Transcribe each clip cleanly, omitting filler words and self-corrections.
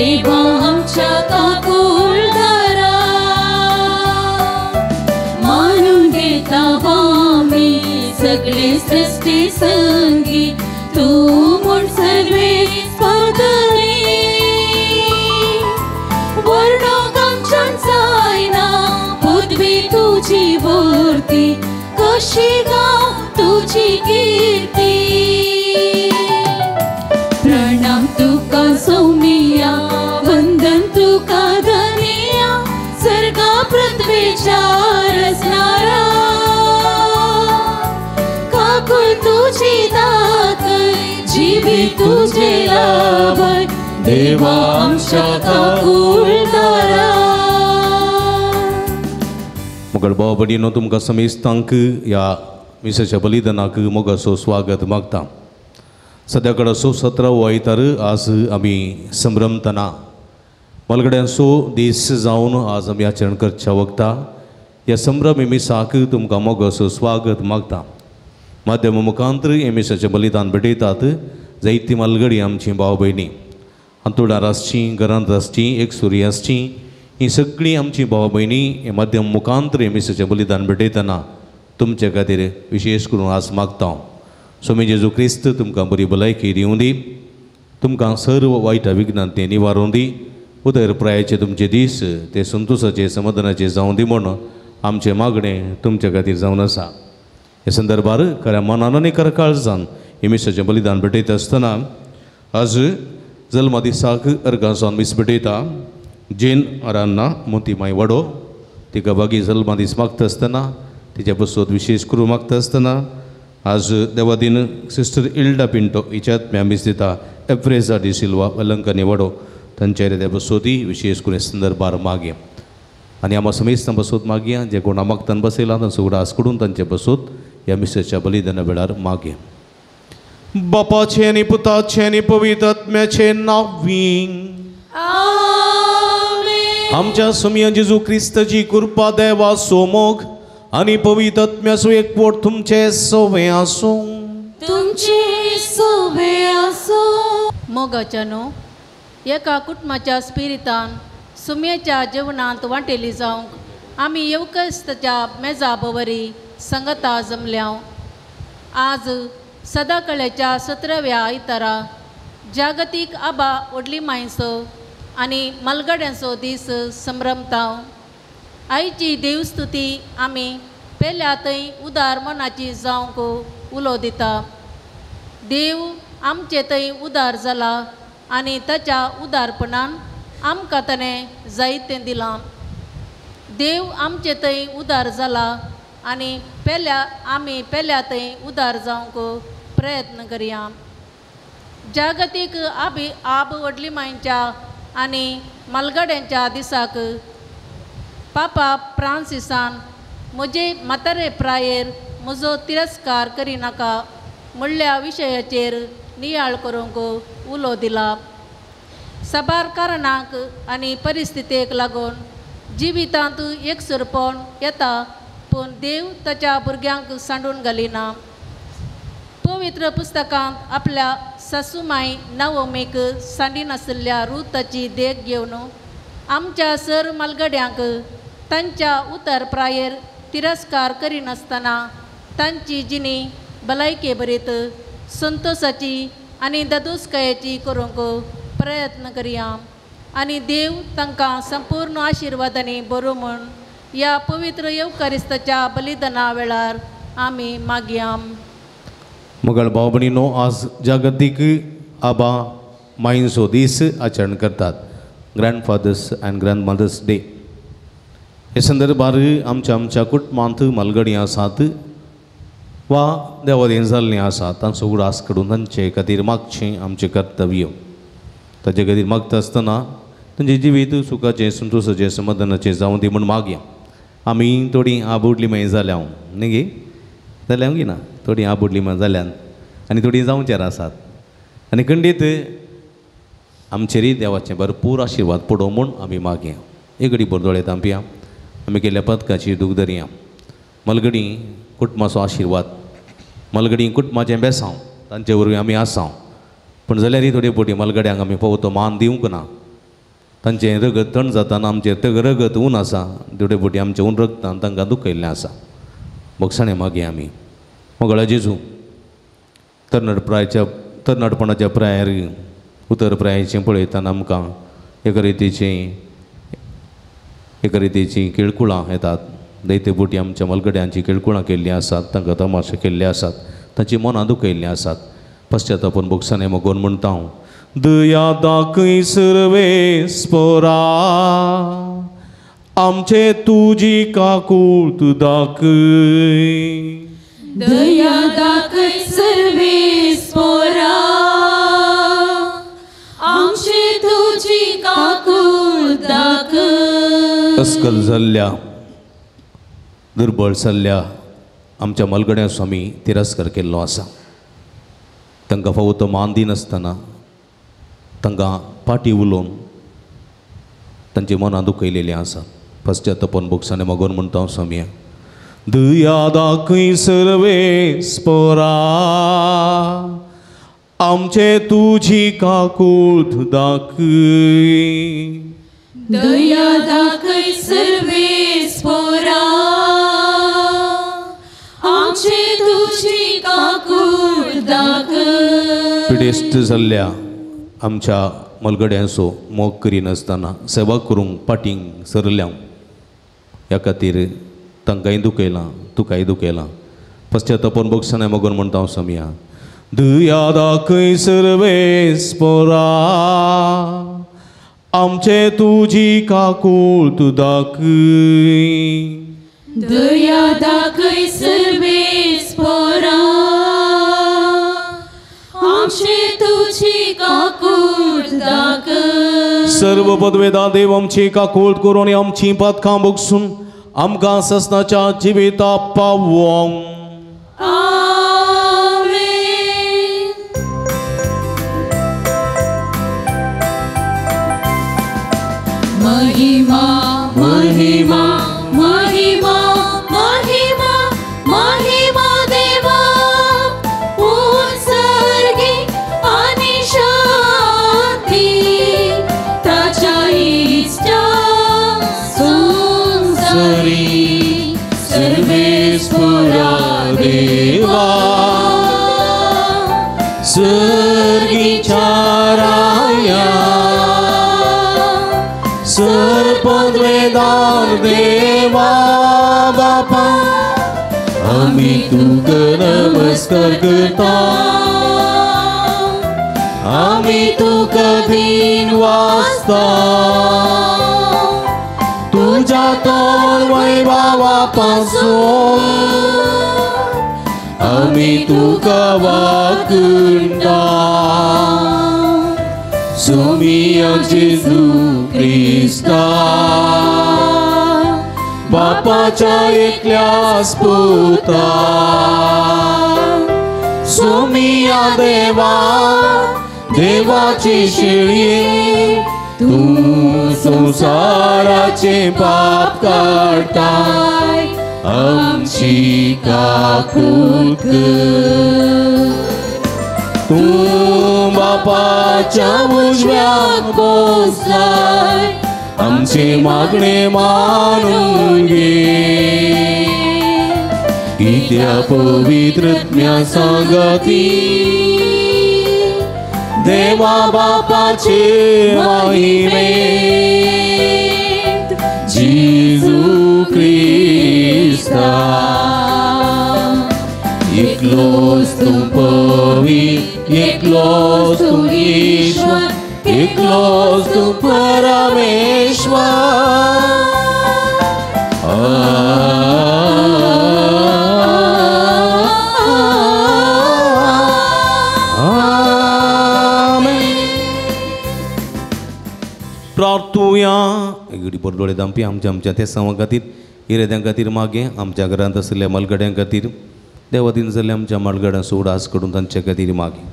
देवा आमच्या काकूळ धरा मानून घेता आम्ही सगळे सृष्टी संगी तू म्हूण सर्वे स्पर्धनी वर्णोक आमच्यान जायना पदवी तुझी वर्ती कशी गाव तुझी कीर्ती प्रणाम तुका सौमिया वंदन तुका धनिया सर्गा पृथ्वीच्या रचणारा काकुळ तुझी दाखय जीवी तुझे लाभय देवा आमच्या काकुळ धरा मुगळ भाव भयणीनो तुमकां समेस्तांक ह्या मिसाच्या बलिदानाक मोगाचो स्वागत मागता सद्याकडे 17 आयतार आज आमी संभ्रमतना मलगड्यांचो दीस जावन आज आमी आचरण करच्या वक्ता ह्या संभ्रम मिसाक तुमकां मोगाचो स्वागत मागता माध्यमा मुखांतर हे मिसाचें बलिदान भेटयतात जायतीं मलगडी आमची भाव भयणी अंतुडार आसचीं घरांत आसचीं एक सुरी आसचीं ही सगळीं आमची भाव भयणी हे माध्यम मुखांतर हे मिसाचें बलिदान भेटयतना तुमचे खातीर विशेश करून आज मागता स्वामी जेजू क्रिस्त तुमकां बरी भलायकी दिवं दी तुमकां सर्व वायटा विघ्नांत तें निवारून दी उदर प्रायाचे तुमचे दीस ते संतोशाचे समाधानाचे जावं दी म्हूण आमचें मागणें तुमचे खातीर जावन आसा हे संदर्भार खऱ्या मनान आनी खऱ्या काळजान हे मिसाचें बलिदान भेटयता आसतना आज जल्मा दिसाक अर्गांसावन मीस भेटयता जेन अरान्ना मोतीमाई वडो तिका बागी जल्मा दीस मागता आसतना तिच्या बसोत विशेष करून मागता आसतना आज देवादीन सिस्टर इल्डा पिंटो हिच्या आत्म्या मीस दिता एफ्रेजा डी सिल्वा अलंकानी वडो तांच्या त्या बसोती विशेष करून संदर्भार मागया आनी आम्हा समेस्त बसोत मागया जे कोणा मागतान बसयला तांचो उडास करून तांचे बसोत ह्या मिसाच्या बलिदाना वेळार मागया बापाचे आनी पुताचे आनी पवित्र आत्म्याचे नांवीं आमच्या स्वामी जेजू क्रिस्ताची कृपा देवा सोमोग आनी पवित्र आत्म्याचो एकवट तुमचे सोवे आसूं तुमचे सोवे आसूं मोगाच्यानो एका कुटुंबाच्या स्पिरितान सुम्याच्या जेवणांत वांटेली जावंक आमी येवकस्ताच्या मेजा बवरी संगता जमल्या आज सदाकळ्याच्या 17व्या आयतारा जागतीक आबा व्हडली मायसो आनी मलगड्यांचो दीस संभ्रमता आयची देवस्तुती आमी पेल्या थंय उदार मनाची जावंक उलो दिता देव आमचे थंय उदार जाला आनी ताच्या उदारपणान आमकां ताणें जायतें दिलां देव आमचे थंय उदार जाला आनी आमी पेल्या थंय उदार जावंक प्रयत्न करया जागतीक आब व्हडली मायच्या आनी मलगड्यांच्या दिसाक पापा फ्रांसिसान म्हजे म्हातारे प्रायेर म्हजो तिरस्कार करिनाका म्हणल्या विशयाचेर नियाळ करूंक उलो दिला सबार कारणांक आनी परिस्थितीक लागून जिवितांत एकसुरपण येता पूण देव ताच्या भुरग्यांक सांडून घालिना पवित्र पुस्तकांत आपल्या सासूमाई नवोमीक सांडी नासल्या रुताची देख घेवन आमच्या सर मलगड्यांक तांच्या उतर प्रायेर तिरस्कार करिनासतना तांची जिणी भलायके बरीत संतोशाची आनी ददुस्कायेची करूंक प्रयत्न करया आनी देव तांकां संपूर्ण आशिर्वादांनी बरो म्हूण ह्या पवित्र येवकारिस्ताच्या बलिदाना वेळार आमी मागया मुगळ भाव भयणीनो आज जागतीक आबा मायंचो दीस आचरण करतात ग्रँडफादर्स अँड ग्रँडमदर्स डे हे संदर्भार आमच्या कुटुंबांत मलगडी आसात वा देवादेन जाल्लीं आसात तांचो उडास काडून तांचे खातीर मागचें आमचें कर्तव्य ताचे खातीर मागता आसतना तांचें जिवीत सुखाचें संतोशाचें समाधानाचें जावं दी म्हूण मागया आमी थोडीं आबुडली मागीर जाल्या न्ही गे जाल्यां गी ना थोडीं आबुडली मागीर जाल्यान आनी थोडीं जावचेर आसात आनी खंडीत आमचेरय देवाचें भरपूर आशिर्वाद पडो म्हूण आमी मागया एक घडी दोळे तांपया आमी केल्ल्या पदकाची दूख धरया मलगडी कुटुंबाचो आशिर्वाद मलगडी कुटुंबाचें बेसांव तांचे वरवीं आमी आसांव पूण जाल्यारय थोडी पोटी मलगड्यांक आमी पवतो मान दिवंक ना तांचे रगत थंड जाताना आमचेर ते रगत ऊन आसा तेवढे फावटी आमचे ऊन रगतान तांकां दुखयल्लें आसा मोगसाणें मागीं आमी मोगळा जेजू तरणाटपणाच्या प्रायार उतर प्रायाचें पळयतना आमकां एका रितीची केळकुळां येतात दैते फावटी आमच्या मलगड्यांची केळकुळां केल्लीं आसात तांकां तमाशे केल्ले आसात तांची मनां दुखयल्लीं आसात पश्चातापून मोगसाणें मागोवन म्हणटा हांव दया दाखय सर्वेस्परा आमचे तुजी काकूळट दाखय दया दाखय सर्वेस्परा आमची तुजी काकूळट दाखय अस्कल जाल्ल्या दुर्बळ जाल्ल्या आमच्या मलगड्या स्वामी तिरस्कार केल्लो आसा तांकां फावो तो मान दिनासतना तांकां पाटी उलोवन तांची मनां दुखयलेलीं आसा पश्चातापून मोगसाणें मागोवन म्हणटा हांव स्वामी दया दाखय सर्वेस्परा आमचे तुजी काकूळट दाखय दया दाखय सर्वेस्परा आमची तुजी काकूळट दाखय पिडेस्त जाल्ल्या आमच्या मलगड्यांचो मोग करिनासतना सेवा करूंक पाटींग सरल्या ह्या खातीर तांकांय दुखयलां तुकाय दुखयलां पश्चातापून मोगसाणें मागोवन म्हणटा हांव स्वामी दया दाखय सर्वेस्परा आमचे तुजी काकूळट दाखय दया दाखय सर्वेस्परा आमची तुजी काकूळट दाखय सर्व पदवेदार देव आमची काकूळट करून आमची पातकां भोगसून आमकां ससनाच्या जिविता पावोंक आमेन महिमा महिमा महिमा महिमा महिमा देवा उत्सर्गी आणि शांती ताच्या इष्टा संसारी सर्वेस्परा देवा सर्गीच्या राया सर्पद्वेदार देवा बापा आम्ही तुका नमस्कार करता आम्ही तुका दिन वाजता तुझ्या तोर वैभवापासून आम्ही तुका वाकुंडा सोमिया जेजू क्रिस्ता बापाच्या एकल्याच पुता सोमिया देवा देवाची शेळी तू संसाराचे पाप काढताय आमची काकूळट कर तू बापाच्या उजव्याक बसलाय आमचे मागणे मानून घे कित्या पवित्रत्म्या सांगती देवा बापाचे महिमेत जेजू क्रिस्ता एकलोच तू पवित्र एकलोच तू ईश्वर एकलोच तू परमेश्वर प्रार्थुया एगडी बरडोळे दामपी आमच्या ते सवा खातीर इरेद्यां खातीर मागे आमच्या घरांत आसलेल्या मलगड्यां खातीर देवादीन जाल्ल्या आमच्या मलगड्यां सोडास कडून तांच्या खातीर मागे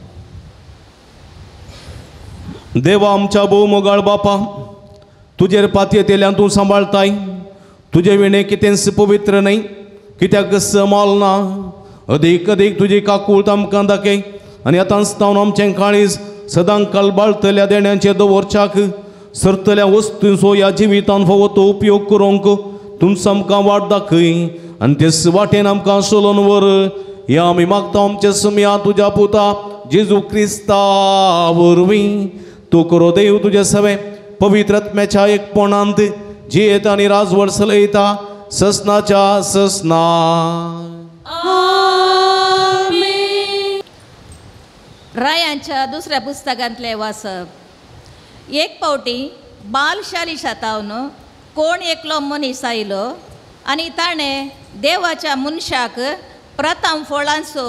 देवा आमच्या भोव मोगाळ बापा तुजेर पातयेतेल्यान तूं सांबाळताय तुजे विणे कितेंच पवित्र न्हय कित्याक समोल ना अदीक अदीक तुजी काकूळट आमकां दाखय आनी आतां आमचें काळीज सदां कलबाळटल्या देण्याचेर दवरच्याक सरतल्या वस्तूंचो ह्या जिवितान फावो तो उपयोग करूंक तुमचो आमकां वाट दाखय आनी तेच वाटेन आमकां सोलोन व्हर. हे आमी मागता आमच्या सुमया तुज्या पुता जेजू क्रिस्ता वरवीं. तूं करो देव तुजे सवे पवित्र आत्म्याच्या एकपणांत जियेता आनी राजवट चलयता ससनाच्या ससना. रायांच्या दुसऱ्या पुस्तकांतले वाचप. एक पावटी बालशाली शातावन कोण एकलो मनीस आयलो आनी ताणें देवाच्या मनशाक प्रथम फळांचो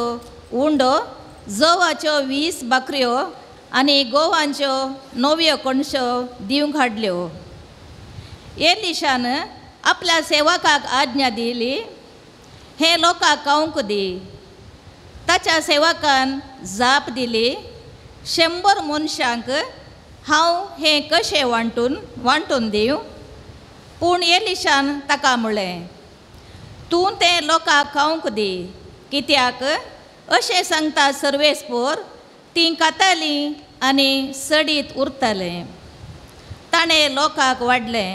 उंडो जवाच्यो 20 बकऱ्यो आनी गोवांच्यो 9 कणश्यो दिवंक हाडल्यो. एलिशान आपल्या सेवकाक आज्ञा दिली, हे लोकांक खावंक दी. ताच्या सेवकान जाप दिली, 100 मनशांक हांव हें कशें वांटून दिवं. पूण एलिशान ताका म्हळें, तूं तें लोकांक खावंक दी, कित्याक अशें सांगता सर्वेस्पोर तीं खातालीं आनी सडीत उरतलें. ताणें लोकांक वाडलें,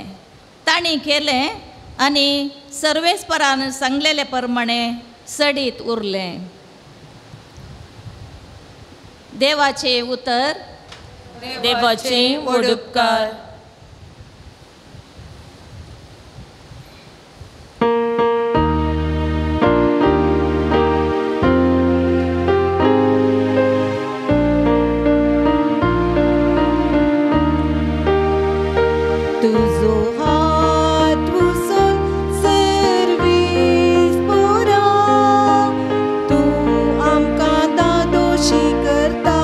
तांणी केलें आनी सर्वेस्परान सांगलेले प्रमाणें सडीत उरलें. देवाचे उतर. देवाचे व्हड उपकार. तुझो हात उसून सर्वीस पुरा, तूं आमकां दादोशी करता.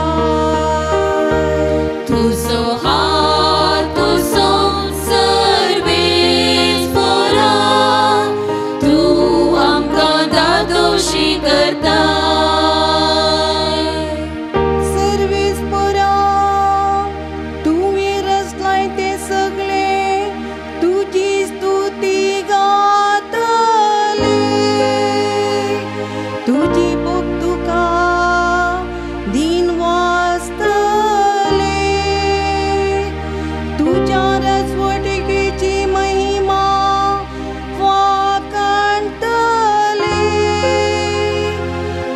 तुजो हात उसोन सर्वेस पोरा, तूं आमकां दादोशी करता. सर्वीस पुरा, तुवें रचलाय ते सगळे तुजी स्तुती गातले. तुजी भोग तुका दिन वाजतले. तुज्या रजवटीची महिमा वाखाणतले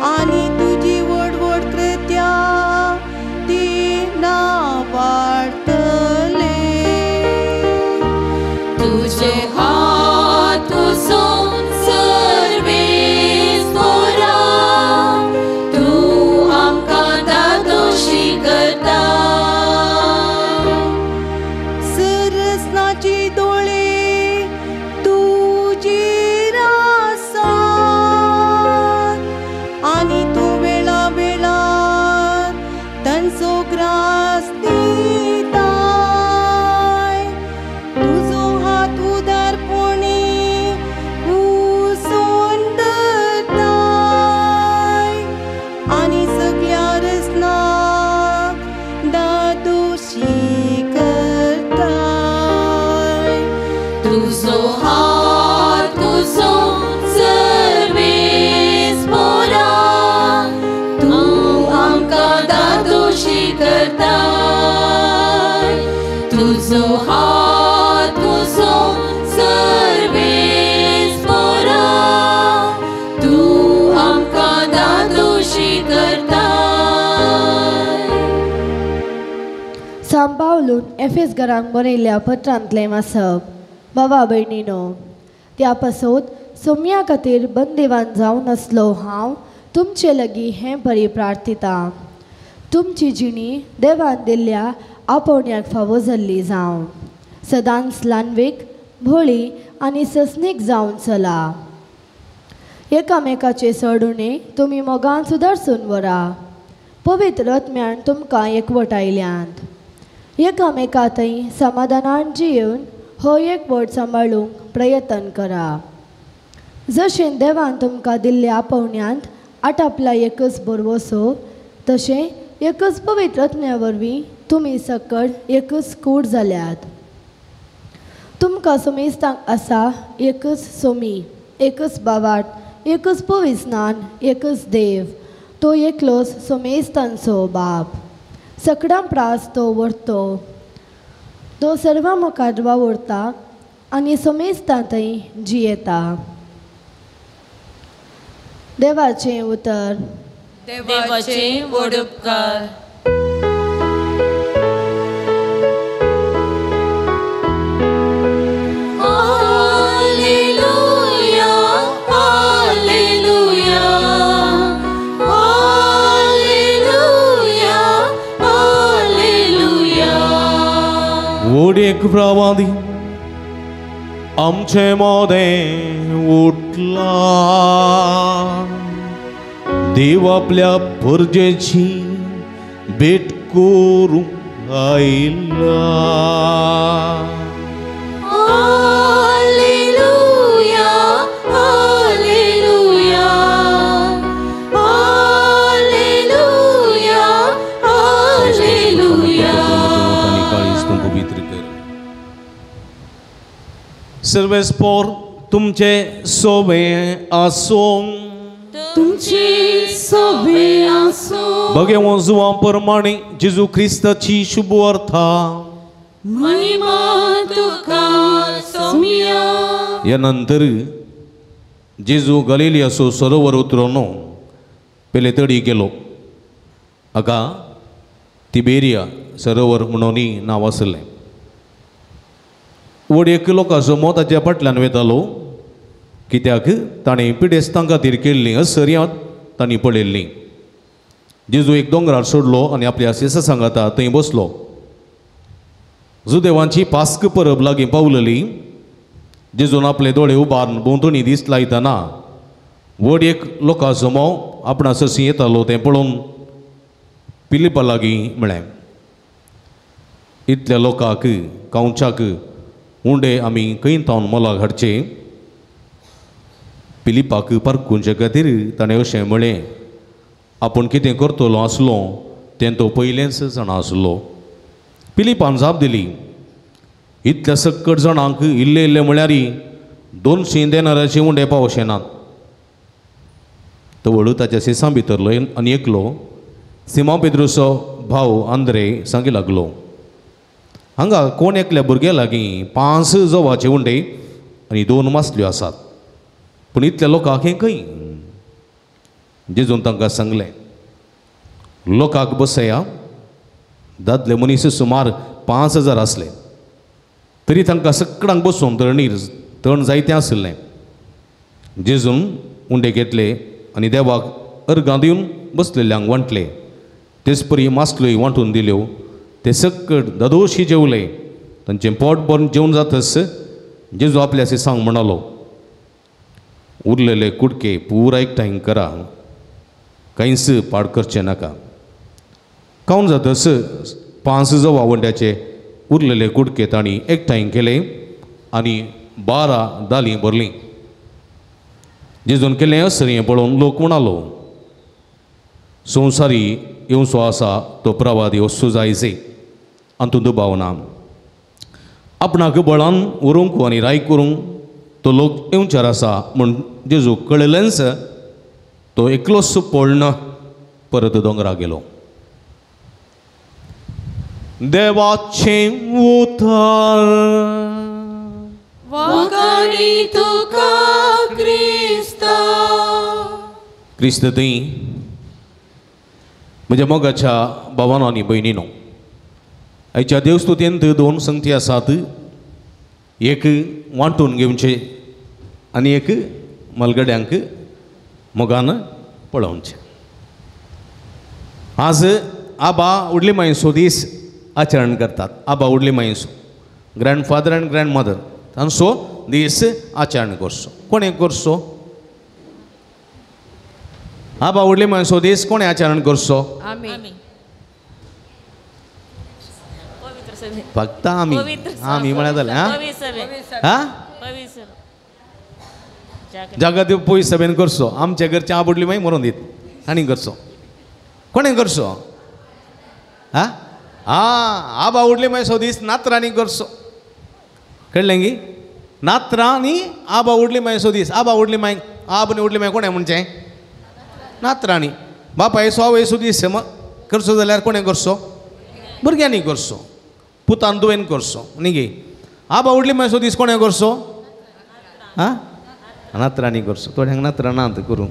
आनी तुजी व्हड व्हड कृत्या ती नावाडतले. तुजे हात उसोन सर्वेस पोरा, तूं आमकां दादोशी करता. सरसनाची दोळे तुजेर आसात आनी तूं वेळा वेळार तांचो ग्रास दिताय. तुजो हात उदारपणी उसोन धरताय आनी सगळ्या रसनाक दादोशी करताय. तुजो हात उसोन सर्वेस पोरा, तूं आमकां दादोशी करता. तुजो हात उसोन सर्वेस पोरा, तूं आमकां दादोशी करता. सांबाळून एफेस घरांक बरयल्ल्या पत्रांतलें वाचप. बाबा भयणीनो, त्या पासत सोम्या खातीर बंदिवान जावन आसलो हांव तुमचे लागीं हें बरी प्रार्थिता. तुमची जिणी देवान दिल्ल्या आपोवण्याक फावो जाल्ली जावं. सदांच ल्हानवीक, भोळी आनी ससनीक जावन चला. एकामेकाचे सडुणे तुमी मोगान सुदारसून व्हरा. पवित्र आत्म्यान तुमकां एकवट आयल्यांत. एकामेका थंय समाधानान जियेवन हो एकवट सांबाळूंक प्रयत्न करा. जशें देवान तुमकां दिल्ल्या आपोवण्यांत आटापला एकच बरवसो, तशें एकच पवित्र आत्म्या वरवीं तुमी सकट एकच कूड जाल्यात. तुमकां सोमेस्तांक आसा एकच सोमी, एकच बावाट, एकच पविस्नान, एकच देव, तो एकलोच सोमेस्तांचो बाप. सकडां प्रास तो व्हरतो. तो सर्व मुखार वावुरता आनी समेस्ता थंय जियेता. देवाचें उतर. देवाचे व्हड उपकार. एक प्रवादी आमचे मोदें उठला. देव आपल्या परजेची भेट करूंक आयला. सर्वेस्पोर तुमचे सोबे आसूं. तुमची सोबे आसूं. बगे वजुवा प्रमाणे जेजू ख्रिस्ताची शुभ अर्था. महिमा तुका सोमिया. या नंतर जेजू गलिलियाचो सरोवर उतरून पेले तडी गेलो. हाका तिबेरिया सरोवर म्हणून नांव आसलें. वड एक लोकांचो मोत ताच्या फाटल्यान वेतालो, कित्याक ताणें पिडेस्तां खातीर केल्लीं असर्यांत तांणी पळयल्लीं. जेजू एक दोंगरार सोडलो आनी आपल्या सेसा सांगाता थंय बसलो. जुदेवांची पास्क परब लागीं पावलेली. जेजून आपले दोळे उबारून भोंवतणी दीस लायतना वड एक लोकांचो मोव आपणा ससी येतालो तें पळोवन पिलिपा लागीं म्हळें, इतल्या लोकांक कावच्याक उंडे आमी खंय तावन मोलाक हाडचे. पिलिपाक पारखुचे खातीर ताणें अशें म्हळें, आपूण कितें करतलो आसलो तें तो पयलेंच जाणा आसलो. पिलिपान जाप दिली, इतल्या सक्कट जाणांक इल्ले इल्ले म्हळ्यार 200 देनाराचे उंडे पावशे नात. तो वळू ताच्या सेसां भितरलो आनी एकलो सिमोन पेद्रूचो भाव आंद्रे सांगी लागलो, हांगा कोण एकल्या भुरग्या लागीं 5 जवाचे उंडे आनी 2 मासल्यो आसात, पूण इतल्या लोकांक हें खंय? जेजून तांकां सांगलें, लोकांक बसया. दादले मनीस सुमार 5000 आसले, तरी तांकां सगळ्यांक बसून तण जायतें आसलें. जेजून उंडे घेतले आनी देवाक अर्गां दिवन बसलेल्यांक वांटले. तेच परी मासल्योय वांटून दिल्यो. ते सकट ददोशी जेवले. तांचें पोट भरून जेवण जातच जेजू आपल्या सेसांक म्हणालो, उरलेले कुडके पुरा एकठांय करा, कांयच पाड करचें नाका. खावन जातच 5 जवा वंड्याचे उरलेले कुडके तांणी एकठांय केले आनी 12 दालीं भरलीं. जेजून केलें असरी पळोवन लोक म्हणालो, संवसारी येवचो आसा तो प्रवादी वचचो जायचे हातूंत दुबाव ना. आपणाक बळान उरूंक आनी राय करूंक तो लोक येवचार आसा म्हूण जेजू कळयलेंच तो एकलोच पळना परत दोंगरा गेलो. देवाचें उतर. वखाणी तुका क्रिस्ता. क्रिस्त थंय म्हज्या मोगाच्या भावांनो आनी भयणीनो, आयच्या देवस्तुतेंत 2 संगती आसात. एक वांटून घेवचे आनी एक मलगड्यांक मोगान पळोवचें. आज आबा उडली मायेचो दीस आचरण करतात. आबा उडली मायेचो, ग्रँडफादर आनी ग्रँडमदर तांचो दीस आचरण करचो. कोणें करचो? आबा उडली मायेचो दीस कोणें आचरण करचो? फक्त आमी म्हळ्यार जालें. जगात पयस सभेन करचो. आमच्या घरचे आब उडली माई मरोन दीत आनी करचो. कोणें करचो? आबा उडली मायचो दीस नात्रांनी करचो. कळ्ळें गी? नात्रांनी आबा उडली मायचो दीस. आबा उडली माय आब उडली माय कोणें म्हणचें? नात्रांनी. बापाय 100 दीस करचो जाल्यार कोणें करचो? भुरग्यांनी करचो. पुतान तुवें करचो न्ही गे आबा उडली मागीर सो दीस कोणें करचो आं नात्रांनी करचो थोड्यांक नात्रां नात करूंक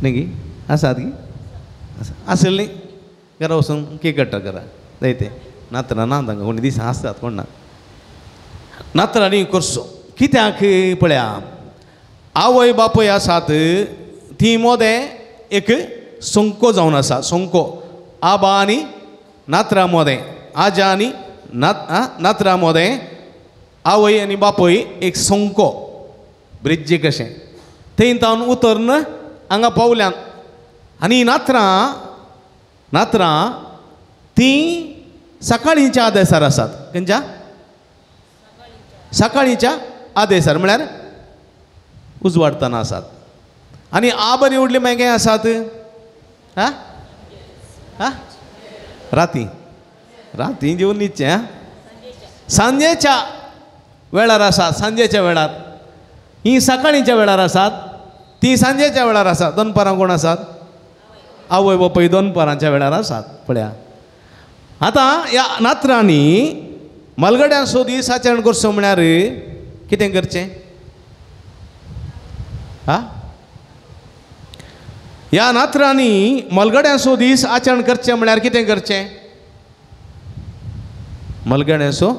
न्ही गे आसात गे आसली न्ही घरा वचून केक कट्टा करा जायते नात्रां ना तांकां कोणी दीस आसतात कोण ना नात्रांनी करचो कित्याक पळया आवय बापूय आसात ती मोदें एक संको जावन आसा संको आबा आनी नात्रा मोदें आजा आनी नात्रा मोदें आवय आनी बापूय एक संको ब्रिड्जी कशें थंय तावन उतरन हांगा पावल्यान आनी नात्रां ती सकाळींच्या आदेसार आसात खंयच्या सकाळींच्या आदेसार म्हळ्यार उजवाडटना आसात आनी आबनी उडली मागीर खंय आसात आं आं राती जेवन न्हिदचें सांजेच्या वेळार आसात सांजेच्या वेळार ही सकाळींच्या वेळार आसात ती सांजेच्या वेळार आसात दनपारां कोण आसात आवय बापूय दनपारांच्या वेळार आसात पळया आतां ह्या नात्रांनी मलगड्यांचो दीस आचरण करचो म्हळ्यार कितें करचें आं ह्या नात्रांनी मलगड्यांचो दीस आचरण करचें म्हळ्यार कितें करचें मलगड्यांचो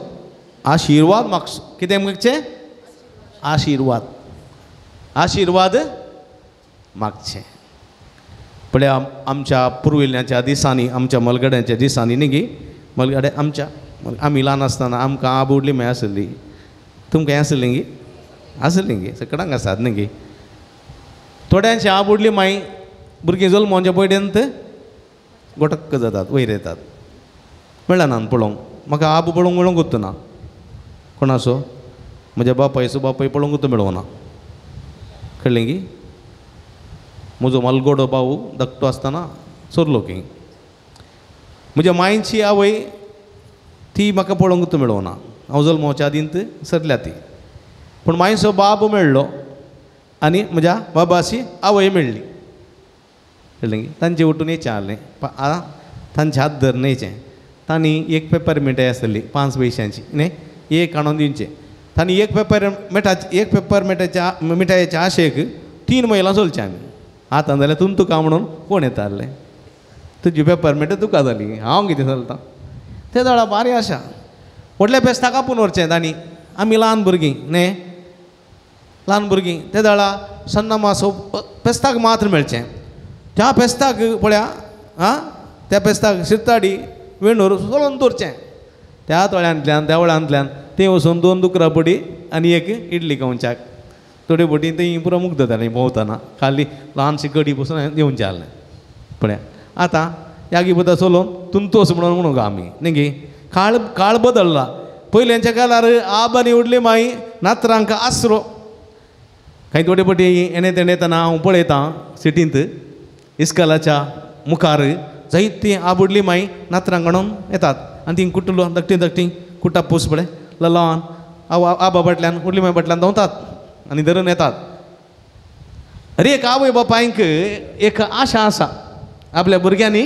आशिर्वाद मागचो कितें मागचें आशिर्वाद मागचें पळया आमच्या पुर्विल्यांच्या दिसांनी आमच्या मलगड्यांच्या दिसांनी न्ही गे मलगडे आमच्या आमी ल्हान आसतना आमकां आब उडली मागीर आसली तुमकां हें आसलीं गे आसलीं गे सगळ्यांक आसात न्ही गे थोड्यांची आब उडली मागीर भुरगीं जल्मोवच्या पयलींत गोटक्क जातात वयर येतात म्हणल्यार ना पळोवंक म्हाका आब पळोवंक मेळूंकूच ना कोणाचो म्हज्या बापायचो बापाय पळोवंकूच मेळूंक ना कळ्ळें गे म्हजो मलगडो भाऊ धाकटो आसतना चोरलो की म्हज्या मांयची आवय ती म्हाका पळोवंकूच मेळूंक ना हांव जल्मोवच्या आदींत सरल्या ती पूण मांयचो बाब मेळ्ळो आनी म्हज्या बाबाची आवय मेळ्ळी कळ्ळें गे तांचे उठून येचें जालें तांचे हात धर न्हयचें तांणी एक पेपर मिठाई आसली 5 पयशांची न्ही एक हाडून दिवचें तांणी एक पेपर मिठायेच्या आशेक 3 मैलां चलचें आमी आतां जाल्यार तुका म्हणून कोण येताले तुजी पेपर मिठाय तुका जाली हांव कितें चलतां ते वेळा बारी आशा व्हडल्या पेस्ताक आपूण व्हरचें तांणी आमी ल्हान भुरगीं न्ही ल्हान भुरगीं ते वेळा सन्ना मासो पेस्ताक मात्र मेळचें त्या पेस्ताक पळया आं त्या पेस्ताक शिरताडी वेणूर चलोवन दवरचें त्या तळ्यांतल्यान त्या वळ्यांतल्यान तें वचून 2 दुकरां पडी आनी एक इडली खावच्याक थोडी बोटी थंय पुरो मुग्ध जालें भोंवतना खाली ल्हानशी कडी पसून येवचें जालें पळया आतां यागी पता चलोवन तुमतोस म्हणून गो आमी न्ही गे काळ बदलला पयलींच्या काळार आब आनी उडली माई नात्रांक आसरो कांय थोडे पटी येणे तेणे येतना हांव पळयतां सिटींत इस्कॉलाच्या मुखार जायती आब उडली माई नात्रांक हाडून येतात आनी तीं कुट्टलो धाकटीं कुट्टा पूस पळय ल्हान आबा फाटल्यान उडली माई फाटल्यान धांवतात आनी धरून येतात अरे एक आवय बापायक एक आशा आसा आपल्या भुरग्यांनी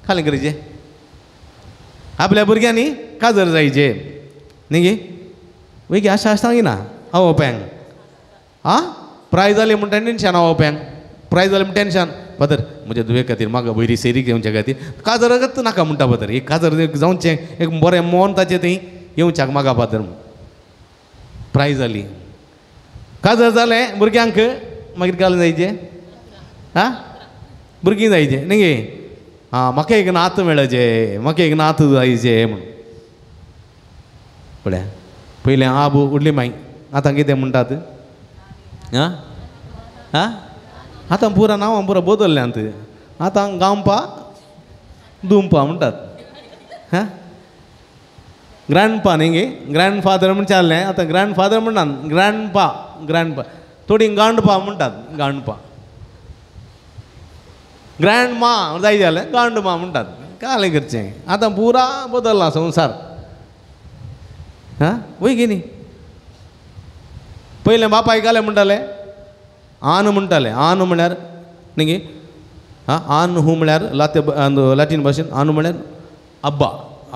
खालें करचें आपल्या भुरग्यांनी काजर जायचे न्ही गे वेगळी आशा आसता गी ना आवय बापायक आं प्रायज जालें म्हण टेन्शन आवय बापायक प्रायज जालें म्हण टेन्शन फादर म्हज्या धुवे खातीर म्हाका बरी सेरी घेवच्या खातीर काजरच नाका म्हणटा फादर एक काजर जावचें एक बरें मोन ताचें थंय येवच्याक म्हाका फादर प्रायज जाली काजर जालें भुरग्यांक मागीर घालून जायचें आं भुरगीं जायचें न्ही गे आं म्हाका एक नात मेळचें म्हाका एक नात जायचें म्हणून पळया पयलें आब उडली माई आतां कितें म्हणटात आं आं आतां पुरा नांवां पुरा बदलल्यांत आतां गांवपा दुंपा म्हणटात हां ग्रँडपा न्ही गे ग्रँडफादर म्हण चाललें आतां ग्रँडफादर म्हणटात ग्रँडपा थोडीं गांडपा म्हणटात गांडपा ग्रँडमा जाय जालें गांडमा म्हणटात कालें करचें आतां पुरा बदलला संवसार हां वय गे न्ही पयलें बापायक जालें म्हणटाले आन म्हणटाले आन म्हळ्यार न्ही गे आं आन हू म्हळ्यार लातीन भाशेन आन म्हळ्यार अब्बा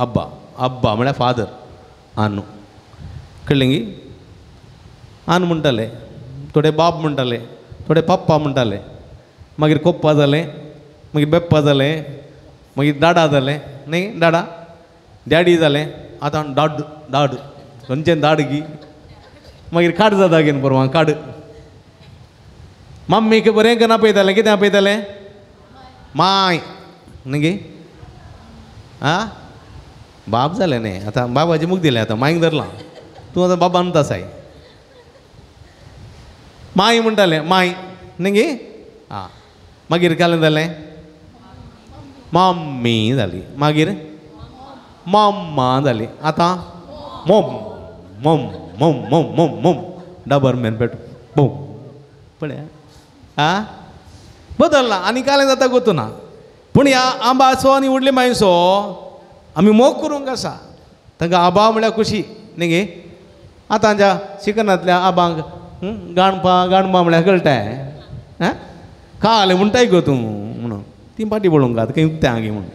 अब्बा अब्बा म्हळ्यार फादर आनू कळ्ळें गी आन म्हणटाले थोडे बाब म्हणटाले थोडे पप्पा म्हणटाले मागीर कोप्पा जालें मागीर बेप्पा जालें मागीर दाडा जालें न्ही दाडा डॅडी जालें आतां दाड दाड खंयचें दाड गी मागीर काड जाता घेवन परवां काड मम्मीक बरें करून आपयतालें कितें आपयतालें माय न्ही गे आं बाब जालें न्ही आतां बाबाचें मुख दिलें आतां मायक धरलां तूं आतां बाबा म्हणटा साय माय म्हणटालें माय न्ही गे आं मागीर कालें जालें मम्मी जाली मागीर मम्मा जाली आतां मोम मोम मोम मोम मोम मोम डबरमॅन पेट मोम पळया आं बदलना आनी कालें जाता गोतू ना पूण ह्या आंबाचो आनी उडले मायचो आमी मोग करूंक आसा तांकां आबा म्हळ्यार खुशी न्ही गे आतांच्या चिकनांतल्या आबांक गाणपा म्हळ्यार कळटाय आं काले म्हणटाय गो तूं म्हणून ती पाटी पळोवंक घात खंय उक्त्या गे म्हणून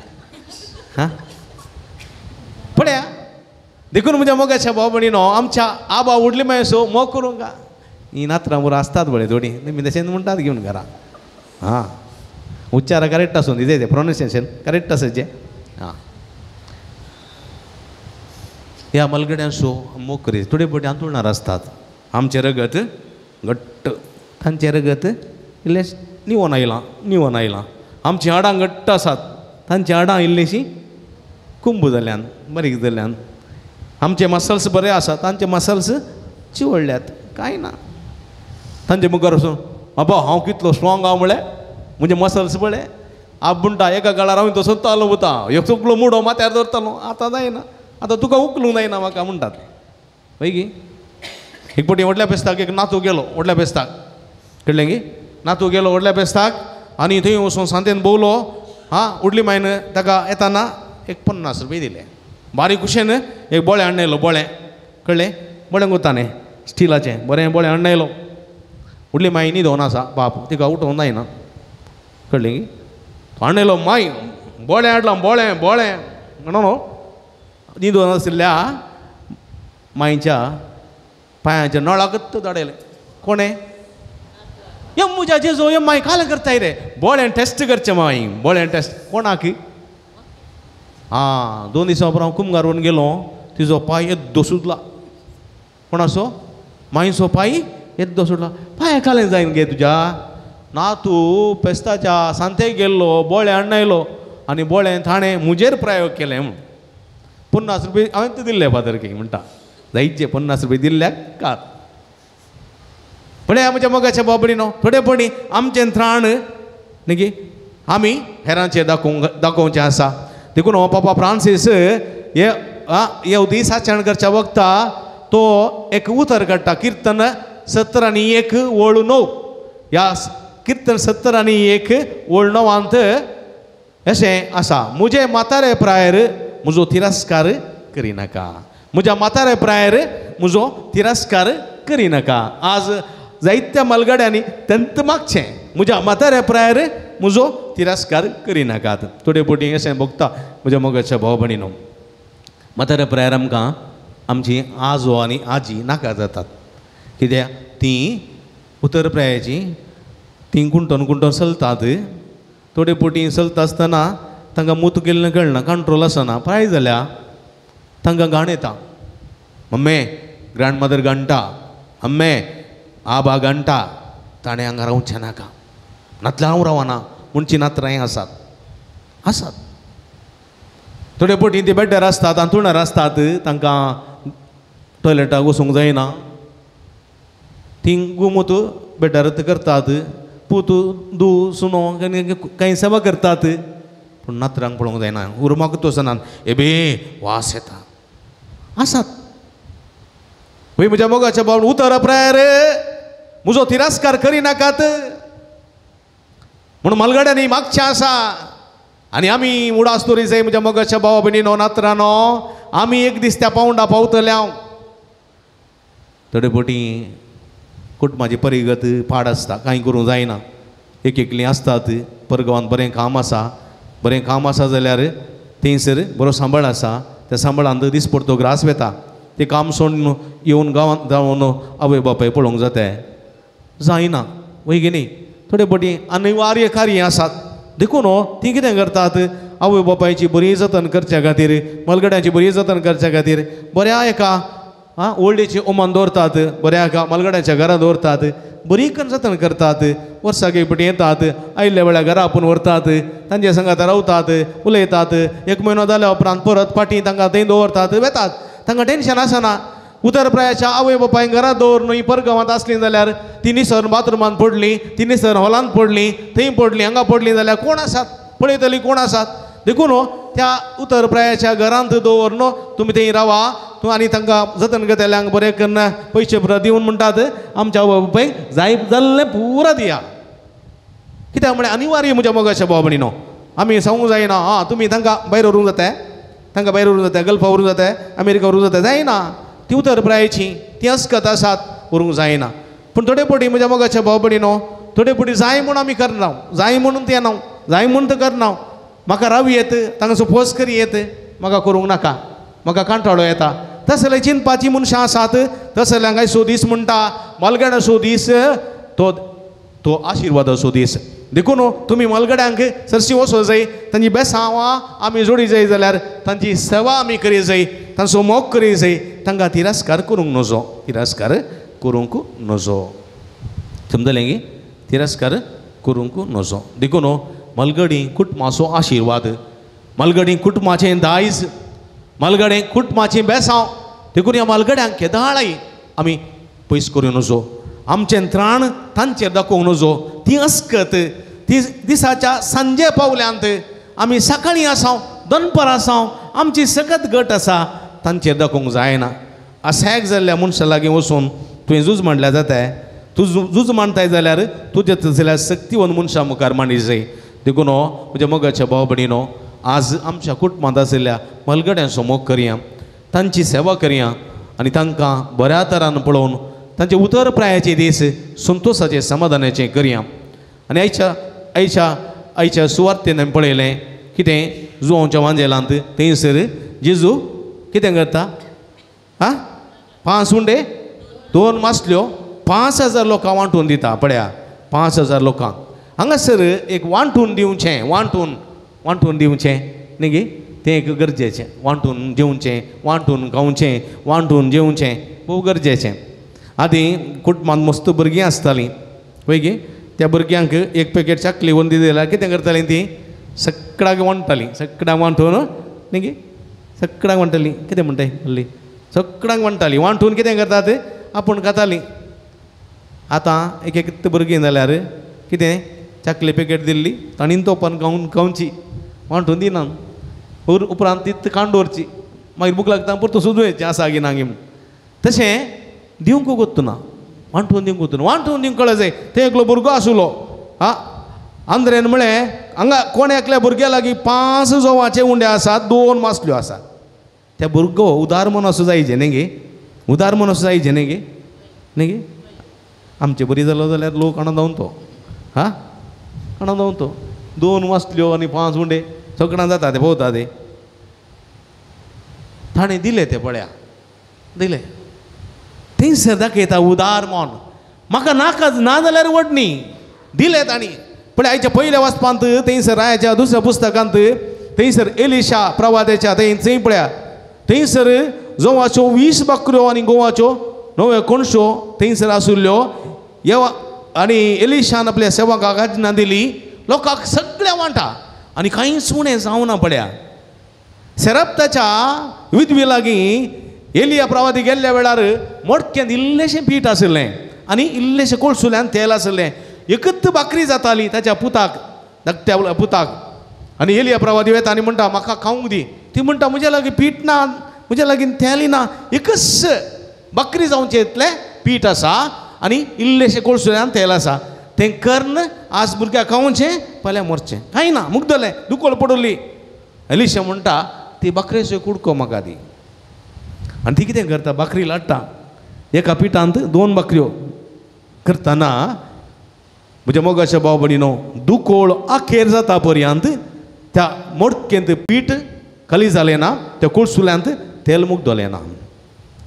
हां पळया देखून म्हज्या मोगाच्या भाव भयणीनो आमच्या आबा उडले मायसो मोग करूंक गा ही नात्रां बरोबर आसतात बळे थोडी तुमी तशें म्हणटात घेवन घरा हां उच्चार करेक्ट आसूं दी तें प्रोनाउन्सिएशन करेक्ट आसाचें हां ह्या मलगड्यांचो मोग करीत थोडे फावटी आंतुळणार आसतात आमचें रगत घट्ट तांचें रगत इल्लें निवोन आयलां आमचीं हाडां घट्ट आसात तांचीं हाडां इल्लींशीं कुंभ जाल्यान बारीक जाल्यान आमचे मसल्स बरे आसात तांचे मसल्स चिवळ्ळ्यात कांय ना तांचे मुखार वचून बाबा हांव कितलो स्ट्रॉंग हांव म्हळें म्हणजे मसल्स बळे आप म्हणटा एका काळार हांव तसोच चालू वता एक चुकलो मुडो माथ्यार धरतालो आतां जायना आतां तुका उखलूंक जायना म्हाका म्हणटात पळय गी एक फावटी व्हडल्या फेस्ताक एक नातू गेलो व्हडल्या फेस्ताक कळ्ळें गी नातू गेलो व्हडल्या फेस्ताक आनी थंय वचून सांतेन भोवलो हां उडली मायन ताका येताना एक 50 रुपया दिले बारीक कुशेन एक बोळें हाडून बोळें कळ्ळें बोळें गुतालें स्टिलाचें बरें बोळें हाडून आयलो उडली माय न्हिदोवन आसा बाप तिका उठोवंक जायना कळ्ळें गी हाडून माय बोळें हाडलां बोळें बोळें म्हणून न्हिदोवन आशिल्ल्या मायच्या पांयाच्या नळाकत धाडयलें कोणें ये मुजा जेजो ये माय काल करताय रे बोळें टेस्ट करचें माय बोळें टेस्ट कोणाक हां 2 दिसां उपरांत हांव कुमगार व्हरून गेलो तिजो पांय येद्दो सुटला कोणाचो मायचो पांय येद्दो सुटला पांय कालें जायन गे तुज्या ना तूं पेस्ताच्या सांतेक गेल्लो बोळें हाडून आयलो आनी बोळें ताणें मुजेर प्रयोग केलें म्हूण 50 रुपया हांवें दिल्ले फादरकेक म्हणटा जायचे 50 रुपया दिल्ल्याक काल पळय म्हज्या मोगाच्या बाबडीनो थोडे पणी आमचें त्राण न्ही गे आमी हेरांचेर दाखोवचें आसा देखून हो पापा फ्रांसीस हे उदीसाचरण करच्या वक्ता तो एक उतर काडटा कीर्तन 70 आनी 1 ओळ 9 ह्या कीर्तन 70 आनी 1 ओळ 9 अशें आसा मुजे म्हातारे प्रायर म्हजो तिरस्कार करिनाका म्हज्या म्हातारे प्रायर म्हजो तिरस्कार करिनाका आज जायत्या मलगड्यांनी तंत मागचें म्हज्या म्हातारे प्रायर म्हजो तिरस्कार करिनाकात थोडे फावटी अशें भोगता म्हज्या मोगाच्या भाव भयणीनो म्हातारे प्रायर आमकां आमची आजो आनी आजी नाका जातात कित्याक तीं उतर प्रायाची तीं कुंटोन चलतात थोडे फावटी चलता आसतना तांकां मूत केल्लें कळना कंट्रोल आसना प्राय जाल्या तांकां घाण येता मम्मे ग्रँडमदर घांटा अम्मे आबा घांटा ताणें हांगा रावचें नाका नातल्यार हांव रावना म्हणची नात्रांय आसात थोडे फावटी ते बेड्डार आसतात अंथरुणार आसतात तांकां टॉयलेटाक वचूंक जायना तीं गुमूत बेड्डार करतात पूत दू सुनो कांय सेवा करतात पूण नात्रांक पळोवंक जायना उर्माक तोसनान एबे वास येता आसात पळय म्हज्या मोगाच्या भाव उतर प्रायर म्हजो तिरस्कार करिनाकात म्हणून मलगड्यांनी मागचें आसा आनी आमी उडास तोरी जाय म्हज्या मोगाच्या भावा भयणीनो नात्रांनो आमी एक दीस त्या पावंडा पावतले हांव थोडे फावटी कुटुंबाची परिगत पाड आसता कांय करूंक जायना एक एकलीं आसतात परगांवांत बरें काम आसा जाल्यार थंयसर बरो सांबाळ आसा त्या सांबाळांत दीस पडतो ग्रास वेता ते काम सोडून येवन गांवांत जावन आवय बापाय पळोवंक जाता जायना वय गे न्ही थोडे पटी अनिवार्य कार्य आसात देखून ती कितें करतात आवय बापायची बरी जतन करच्या खातीर मलगड्याची बरी जतन करच्या खातीर बऱ्या एका ओल्ड एज होमान दवरतात बऱ्या एका मलगड्याच्या घरा दवरतात बरी करून जतन करतात वर्साक एक पटी येतात आयिल्ल्या वेळार घरा आपूण व्हरतात तांचे संगात रावतात उलयतात एक म्हयनो जाल्या उपरांत परत फाटीं तांकां थंय दवरतात वेतात तांकां टेन्शन आसना उतर प्रायाच्या आवय बापायक घरात दवरून ही परगांवांत आसली जाल्यार ती निसर बाथरुमांत पडली ती निसर हॉलांत पडली थंय पडली हांगा पडली जाल्यार कोण आसात पळयतली कोण आसात देखून त्या उतर प्रायाच्या घरांत दवरून तुमी थंय रावा तूं आनी तांकां जतन करतल्यांक बरें करना पयशे परत दिवन म्हणटात आमच्या आवय बापायक जाय जाल्लें पुरा दिया कित्याक म्हळ्यार अनिवार्य म्हज्या मोगाच्या भाव भयणीनो आमी सांगूंक जायना तुमी तांकां भायर व्हरूंक जाता तांकां भायर व्हरूंक जाता गल्फा व्हरूंक जाता अमेरिका व्हरूंक जाता जायना ती उतर प्रायची ती अस्कत आसात व्हरूंक जायना पूण थोडे पटी म्हज्या मोगाच्या भाव भयणीनो थोडे पटी जाय म्हूण आमी करना जाय म्हणून ते ना जाय म्हणून ते करना म्हाका रावी येत तांकां सपोज करी येत म्हाका करूंक नाका म्हाका कांटाळो येता तसले चिंतपाची मनशां आसात तसल्यांक आयज दीस म्हणटा मलगड्या दीस तो आशिर्वादाचो दीस देखून तुमी मलगड्यांक सरशी वचो जाय तांची बेसांवां आमी जोडी जाय जाल्यार तांची सेवा आमी करी जाय तांचो मोग करी जाय तांकां तिरस्कार करूंक नजो तिरस्कार करूंक नजो समजलें गे तिरस्कार करूंक नजो देखून मलगडी कुटुंबाचो आशिर्वाद मलगडी कुटुंबाचें दायज मलगडें कुटुंबाचें बेसांव देखून ह्या मलगड्यांक केदाळाय आमी पयस करूं नजो आमचें त्राण तांचेर दाखोवंक नजो ती अस्कत ती दिसाच्या सांजे पावल्यांत आमी सकाळीं आसांव दनपार आसांव आमची सकत गट आसा तांचेर दाखोवंक जायना आसाक जाल्ल्या मनशा लागीं वचून तुवें झूज मांडल्या जाता तूं झूज मांडताय जाल्यार तुजें जाल्यार सक्तीवन मनशा मुखार मांडी जाय देखून म्हज्या मोगाच्या भाव भयणीनो आज आमच्या कुटुंबांत आशिल्ल्या मलगड्यांचो मोग करया तांची सेवा करया आनी तांकां बऱ्या तरान पळोवन तांचे उतर प्रायाचे दीस संतोशाचे समाधानाचें करया आनी आयच्या सुवार्थेन हांवें पळयलें कितें जुवांवच्या वांजेलांत थंयसर जेजू कितें करता 5 उंडे 2 मासल्यो 5000 लोकांक वांटून दिता पळया 5000 लोकांक हांगासर एक वांटून दिवचें वांटून दिवचें न्ही गे तें एक गरजेचें वांटून जेवचें वांटून खावचें वांटून जेवचें खूब गरजेचें आदीं कुटुंबांत मस्त भुरगीं आसतालीं पळय गे त्या भुरग्यांक एक पॅकेट चाकली व्हरून दिली जाल्यार कितें करतालीं तीं सगळ्यांक वांटतालीं सगळ्यांक वांटून न्ही गे सगळ्यांक वांटतालीं कितें म्हणटाय हल्ली सगळ्यांक वांटतालीं वांटून कितें करतात आपूण खातालीं आतां एक भुरगीं जाल्यार कितें चाकली पॅकेट दिल्ली ताणीन तोपान खावची वांटून दिना उपरांत ती काण दवरची मागीर भूक लागता परतो सुदुयेचें आसा गी ना गे तशें दिवंक गोत्तू ना वांटून दिवंक गोत्तू ना वांटून दिवंक कळ्ळें जाय ते एकलो भुरगो आसलो आंध्रेन म्हळें हांगा कोण एकल्या भुरग्या लागीं 5 जोवांचे उंडे आसात 2 मासल्यो आसात त्या भुरगो उदार मन असो जायचें न्ही गे उदार मन असो जायचें न्ही गे आमचें बरी जालो जाल्यार लोक आनंदावन तो आनंदावन तो 2 मासल्यो आनी 5 उंडे सगळ्यांक जाता ते भोंवता ते ताणें दिले ते पळया दिले थंयसर दाखयता उदार मन म्हाका नाका ना जाल्यार वडनी दिले ताणी पण आयच्या पयल्या वाचपांत थंयसर रायाच्या दुसऱ्या पुस्तकांत थंयसर एलिशा प्रवाद्याच्या थंय पळया थंयसर जोवाच्यो 20 बकऱ्यो आनी गोवाच्यो 9 कोणश्यो थंयसर आशिल्ल्यो आनी एलिशान आपल्या सेवकाक आज्ञा दिली लोकांक सगळ्या वांटा आनी कांयच उणें जावना पळया सेराप्ताच्या विधवी लागीं एलिया प्रवादी गेल्ल्या वेळार मोडक्यान इल्लेशें पीठ आशिल्लें आनी इल्लेशें कोळसुल्यान तेल आशिल्लें एकच भाकरी जाताली ताच्या पुताक धाकट्या पुताक आनी एलिया प्रवादी वेता आनी म्हणटा म्हाका खावंक दी ती म्हणटा म्हज्या लागीं पीठ ना म्हज्या लागीं तेल ना एकच भाकरी जावचें इतलें पीठ आसा आनी इल्लेशें कोळसुल्यान तेल आसा तें कर्ण आज भुरग्याक खावचें फाल्यां मरचें कांय ना मुग्दलें दुकोळ पडली एलिशा म्हणटा ती भाकरेचो कुडको म्हाका दी आनी ती कितें करता भाकरी लाट्टा एका पिठांत 2 भाकऱ्यो करतना म्हज्या मोगाच्या भाव भयणीनो दुकोळ आखेर जाता पर्यंत त्या मोडकेंत पीठ कली जालें ना त्या कुळसुल्यांत तेल मुग्दोलें ना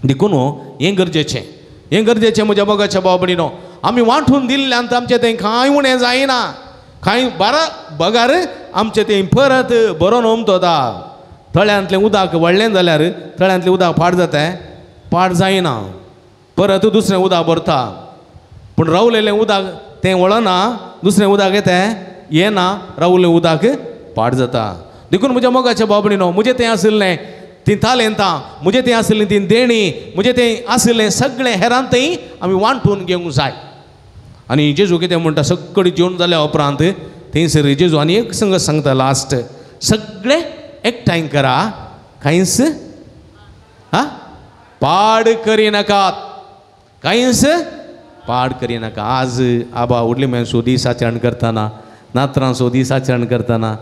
देखून हें गरजेचें म्हज्या मोगाच्या भाव भयणीनो आमी वांटून दिल्ल्यांत आमचें तें कांय उणें जायना कांय बारा बगार आमचें तें परत बरोवन उमतोता तळ्यांतलें उदक व्हडलें जाल्यार तळ्यांतलें उदक पाड जाता पाड जायना परत दुसरें उदक भरता पूण रावलेलें उदक तें वळना दुसरें उदक येता येना रावलें उदक पाड जाता देखून म्हज्या मोगाच्या भाव भयणीनो म्हजें तें आशिल्लें ती तालेंतां म्हजें तें आशिल्लीं ती देणी म्हजें तें आशिल्लें सगळें हेरांतय आमी वांटून घेवंक जाय आनी जेजू कितें म्हणटा सगळें जेवण जाल्या उपरांत थंयसर जेजू आनी एक संगत सांगता लास्ट सगळें एकठांय करा कांयच पाड करिनाकात कांयच पाड करिनाका आज आबा उडले मेळसो दीस आचरण करतना नात्रांचो दीस आचरण करतना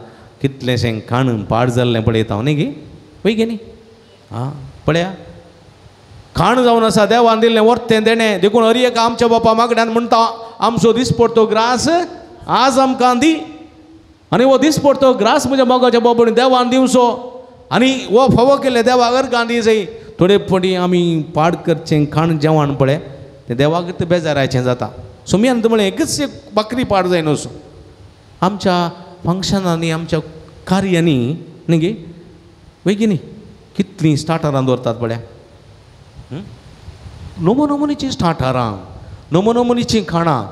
कितलेंशें खाण पाड जाल्लें पळयता न्ही गे पळय गे न्ही आं पळया खाण जावन आसा देवान दिल्लें वर्तें देणें देखून हर एक आमच्या बापा मागण्यान म्हणटा आमचो दिसपडटो ग्रास आज आमकां दी आनी हो दिसपडटो ग्रास म्हज्या मोगाच्या बाबून देवान दिवचो आनी हो फावो केल्ले देवाक अर्गां दी जाय थोडे फावटी आमी पाड करचें खाण जेवण पळय तें देवाक ते बेजाराचें जाता सुमयान म्हळें एकच एक बकरी पाड जाय न्हू आमच्या फंक्शनांनी आमच्या कार्यांनी न्ही गे वय की न्ही कितलीं स्टार्टरां दवरतात पळया नमोनमोनीचीं स्टार्टरां नमोनमोनीचीं खाणां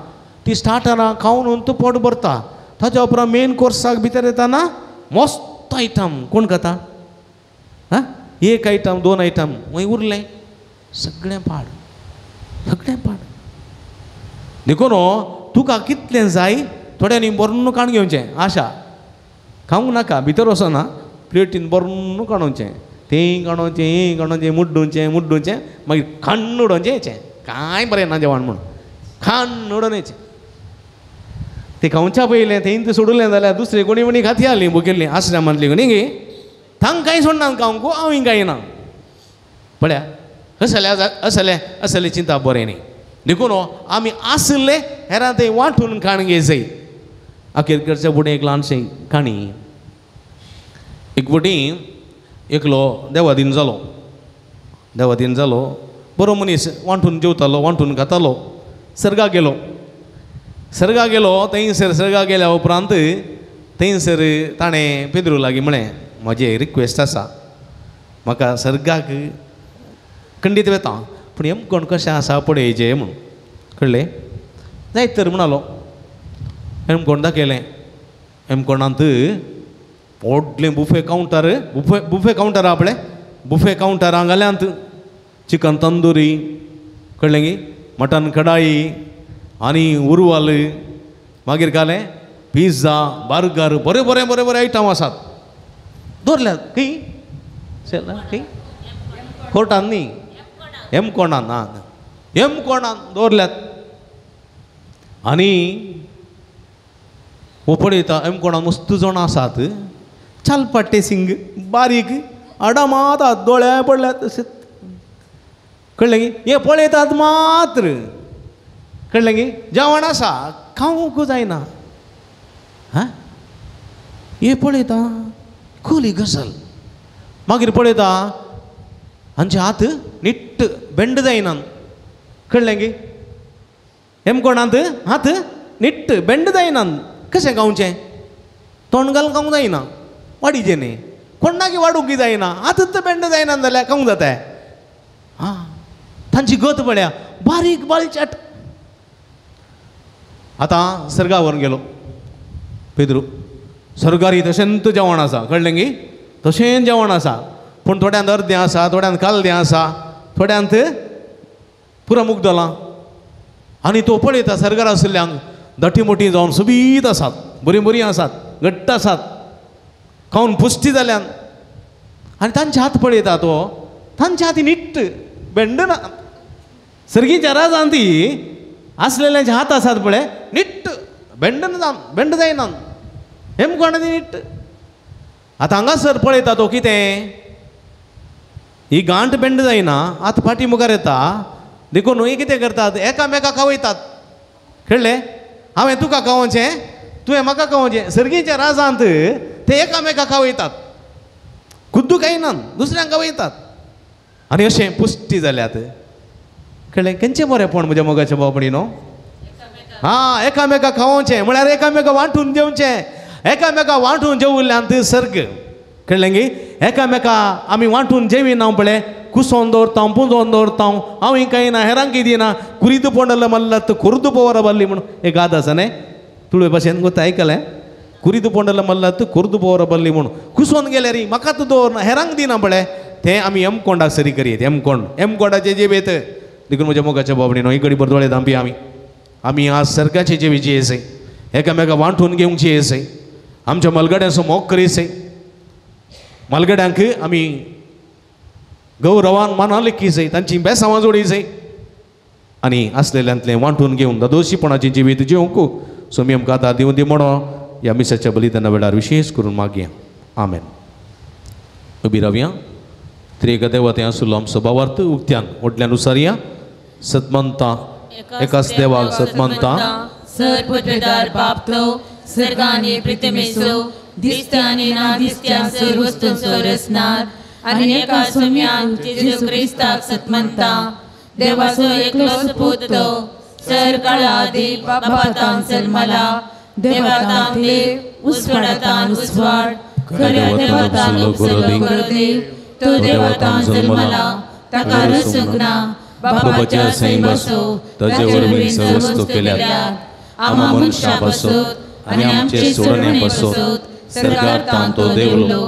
ती स्टार्टरां खावन तूं पोट भरता ताच्या उपरांत मेन कोर्साक भितर येताना मस्त आयटम कोण खाता एक आयटम दोन आयटम मागीर उरलें सगळें पाड देखून तुका कितलें जाय थोड्यांनी बरोवन काण घेवचें आशा खावंक नाका भितर वचना प्लेटीन बरोवन काडोवचें तें काडोवचें मुड्डूचें मागीर खाण उडोवचें येचें कांय बरें ना जेवण म्हणून खाण उडोवन येचें तें खावच्या पयलें तें सोडलें जाल्यार दुसरें कोणी खाती आसलीं बुकेल्लीं आश्रमांतलीं न्ही गे थांग कांय सोडना खावंक हांव कांय ना पळया असलें चिंता बरें न्ही देखून आमी आसले हेरां थंय वांटून खाण घे जाय अखेरच्या फुडें एक ल्हानशें काणी एक फावटी एकलो देवादीन जालो बरो मनीस वांटून जेवतालो वांटून खातालो सर्गाक गेलो थंयसर सर्गाक गेल्या उपरांत थंयसर ताणें पेद्रू लागीं म्हळें म्हजें रिक्वेस्ट आसा म्हाका सर्गाक खंडीत वेता पूण कोण कशें आसा पळयचें म्हणून कळ्ळें जायत तर म्हणलो कोण दाखयलें कोणांत व्हडलें बुफे कावंटर आपलें बुफे कावंटरां घाल्यांत चिकन तंदुरी कळ्ळें गे मटन कडाई आनी उर्वाल मागीर घालें पिझ्झा बर्गर बरे आयटम आसात दवरल्यात खंय कोर्टान न्ही कोणान दवरल्यात आनी हो पळयता कोणान मस्त जाण आसात चालपाटे सिंग बारीक आडामात दोळ्या पडल्यात तशेंच कळ्ळें गे हे पळयतात मात्र कळ्ळें गे जेवण आसा खावंक जायना हे पळयता खोली गजाल मागीर पळयता हांचे हात नीट बेंड जायनात कळ्ळें गे कोणांत हात नीट बेंड जायनात कशें खावचें तोंड घालून खावंक जायना वाडीचें न्ही कोणाक वाडूंक जायना हातूच बेंड जायना जाल्यार खावंक जाता तांची गत पळया बारीक बालचाट आतां सर्गा व्हरून गेलो पेद्रू सर्गारी तशेंच जेवण आसा कळ्ळें गे तशेंच जेवण आसा पूण थोड्यांत अर्दें आसा थोड्यांत कालदें आसा थोड्यांत पुरो मुग्दोलां आनी तो पळयता सर्गार आशिल्ल्यांक दटी मोटी जावन सुबीत आसात बरीं आसात घट्ट आसात खावन पुश्टी जाल्यान आनी तांचे हात पळयता तो तांचे हाती नीट बेंड ना सर्गीच्या राजान ती आसलेल्यांचे हात आसात पळय नीट बेंड जायनात कोणा ती नीट आतां हांगासर पळयता तो कितें ही गांठ बेंड जायना हात फाटी मुखार येता देखून ही कितें करतात एकामेकाक खावयतात कळ्ळें हांवें तुका खावोवचें तुवें म्हाका खावोवचें सर्गीच्या राजांत ते एकामेकाक खावयतात खुद्दू काही ना दुसऱ्यांका वयतात आनी अशें पुश्टी जाल्यात कळ्ळें खंयचें बरेंपण म्हज्या मोगाच्या बाबडी न्हू हां एकामेका खावोवचें म्हळ्यार एकामेका वांटून जेवचें एकामेका वांटून जेवल्ल्यान थंय सर्ग कळ्ळें गे एकामेका आमी वांटून जेविना पळय कुसोन दवरता पुंजोन दवरता हांव काही ना हेरांक दिना कुरीद पोंडल मल्लत कुर्द पोवर बल्ली म्हणून एक गाद आसा न्ही तुळे भाशेन गोत आयकलें कुरीद पोंडल मल्लत कुर्द पोवर बल्ली म्हणून कुसोन गेले रे म्हाका तूं दवरना हेरांक दिना पळय तें आमी एमकोंडाक सरी करयत एमकोंडाचे जेबेत देखून म्हज्या मोगाच्या बाबडीन ही घडी बरदोळे दांपी आमी आज सरकाचे जेवी जेयसय एकामेका वांटून घेवंक जेयसय आमच्या मलगड्यांचो मोग करीसय मलगड्यांक आमी गौरवान माना लेखीसय तांची बेसांवां जोडीसय आनी आसलेल्यांतलें वांटून घेवन दोशीपणाची जिवीत जेवंक सोमी आमकां आतां दिवं दी म्हणो ह्या मिसाच्या बलिदाना वेळार विशेश करून मागया आमेन उबी रावया त्रेक देवते आसुल्लो आमचो भावार्थ उक्त्यान ओटल्यान उसारया सतमंता एकाच देवाक सतमंता सर्वदार बापतो सर्गाने प्रतिमेसो दिसत्या आनी ना दिसत्या सर्व वस्तूंचो रचणार आनी एका सोम्यान जेजू क्रिस्ताक सतमंता देवाचो एकलो सपूत तो सर्गाळा आदी बापातान जल्मला देवातान देव उस्वाडातान उस्वाड खऱ्या देवातान लोकदेव तो देवातान जल्मला ताका रसूंक ना बापाच्या सैम बसो ताजे वरवीं सर्व वस्तू केल्यात आमा मनशां बसोत आनी आमचे सोडणे बसोत सर्गार तान तो देवलो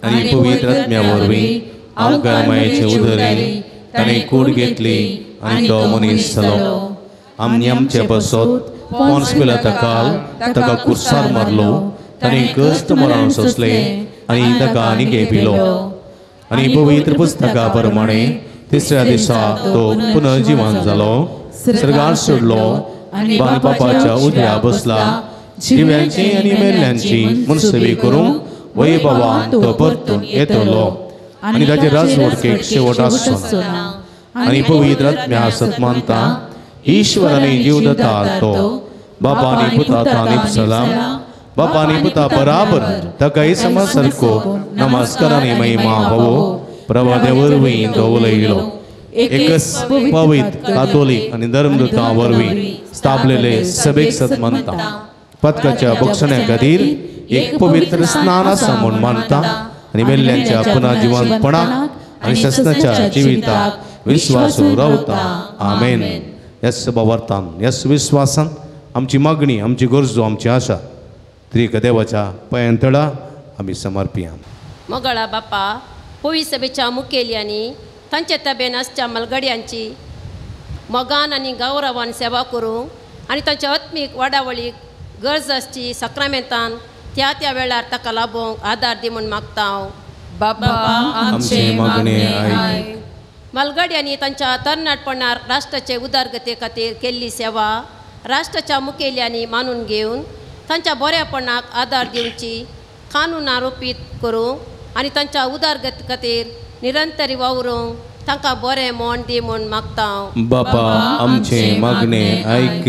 आनी पवित्र आत्म्या वरवीं हांव गरमायेचे उदरी ताणें कूड घेतली आनी तो मनीस जालो आमी आमचे बसोत पोन्स पिलाता काल ताका कुर्सार मारलो ताणें कश्ट मरण सोंसले आनी ताका आनीक पिलो आनी पवित्र पुस्तका प्रमाणे तिसऱ्या दिसा तो पुनर्जीवन जालो सर्गार सोडलो आनी बापाच्या उजव्या बसला जिव्यांची आनी मेल्ल्यांची मनसवी करूंक वैभवान तो परतून येतलो आनी ताचे राजवडकेक शेवट आसचो आनी पवित्र आत्म्या सतमानता ईश्वरानी जीव दतात तो बापानी पुता तानीक सलाम बापानी पुता बराबर ताका समा सारको नमस्कारानी महिमा भवो प्रभाते वरवीं तो उलयलो एकच पवित्र कातोलीक आनी धर्मदूतां वरवीं स्थापलेले सभेक सतमानता पदकाच्या भक्षण्या खातीर एक पवित्र स्नान आसा म्हूण मानता आनी मेल्ल्यांच्या पुनर्जीवनपणाक आनी सस्नाच्या जिविताक विश्वासू रावता आमेन ह्याच भावार्थान ह्याच विश्वासान आमची मागणी आमची गरजो आमची आशा त्रिक देवाच्या पांयांतळा आमी समर्पिया मोगळा बापा पवित्र सभेच्या मुखेल्यांनी तांचे ताब्यान आसच्या मलगड्यांची मोगान आनी गौरवान सेवा करूंक आनी तांच्या आत्मीक वाडावळीक गरज आसची सक्रामेंतान त्या त्या वेळार ताका लाभोवंक आदार दी म्हूण मागता हांव बाबा आमचे मागणे आयक मलगड्यांनी तांच्या तरणाटपणार राष्ट्राचे उदारगते खातीर केल्ली सेवा राष्ट्राच्या मुखेल्यांनी मानून घेवन तांच्या बऱ्यापणाक आदार दिवची कानून आरोपीत करूंक आनी तांच्या उदारगती खातीर निरंतरी वावरूंक तांकां बरें मोण दी म्हूण मागता हांव बापा आमचे मागणे आयक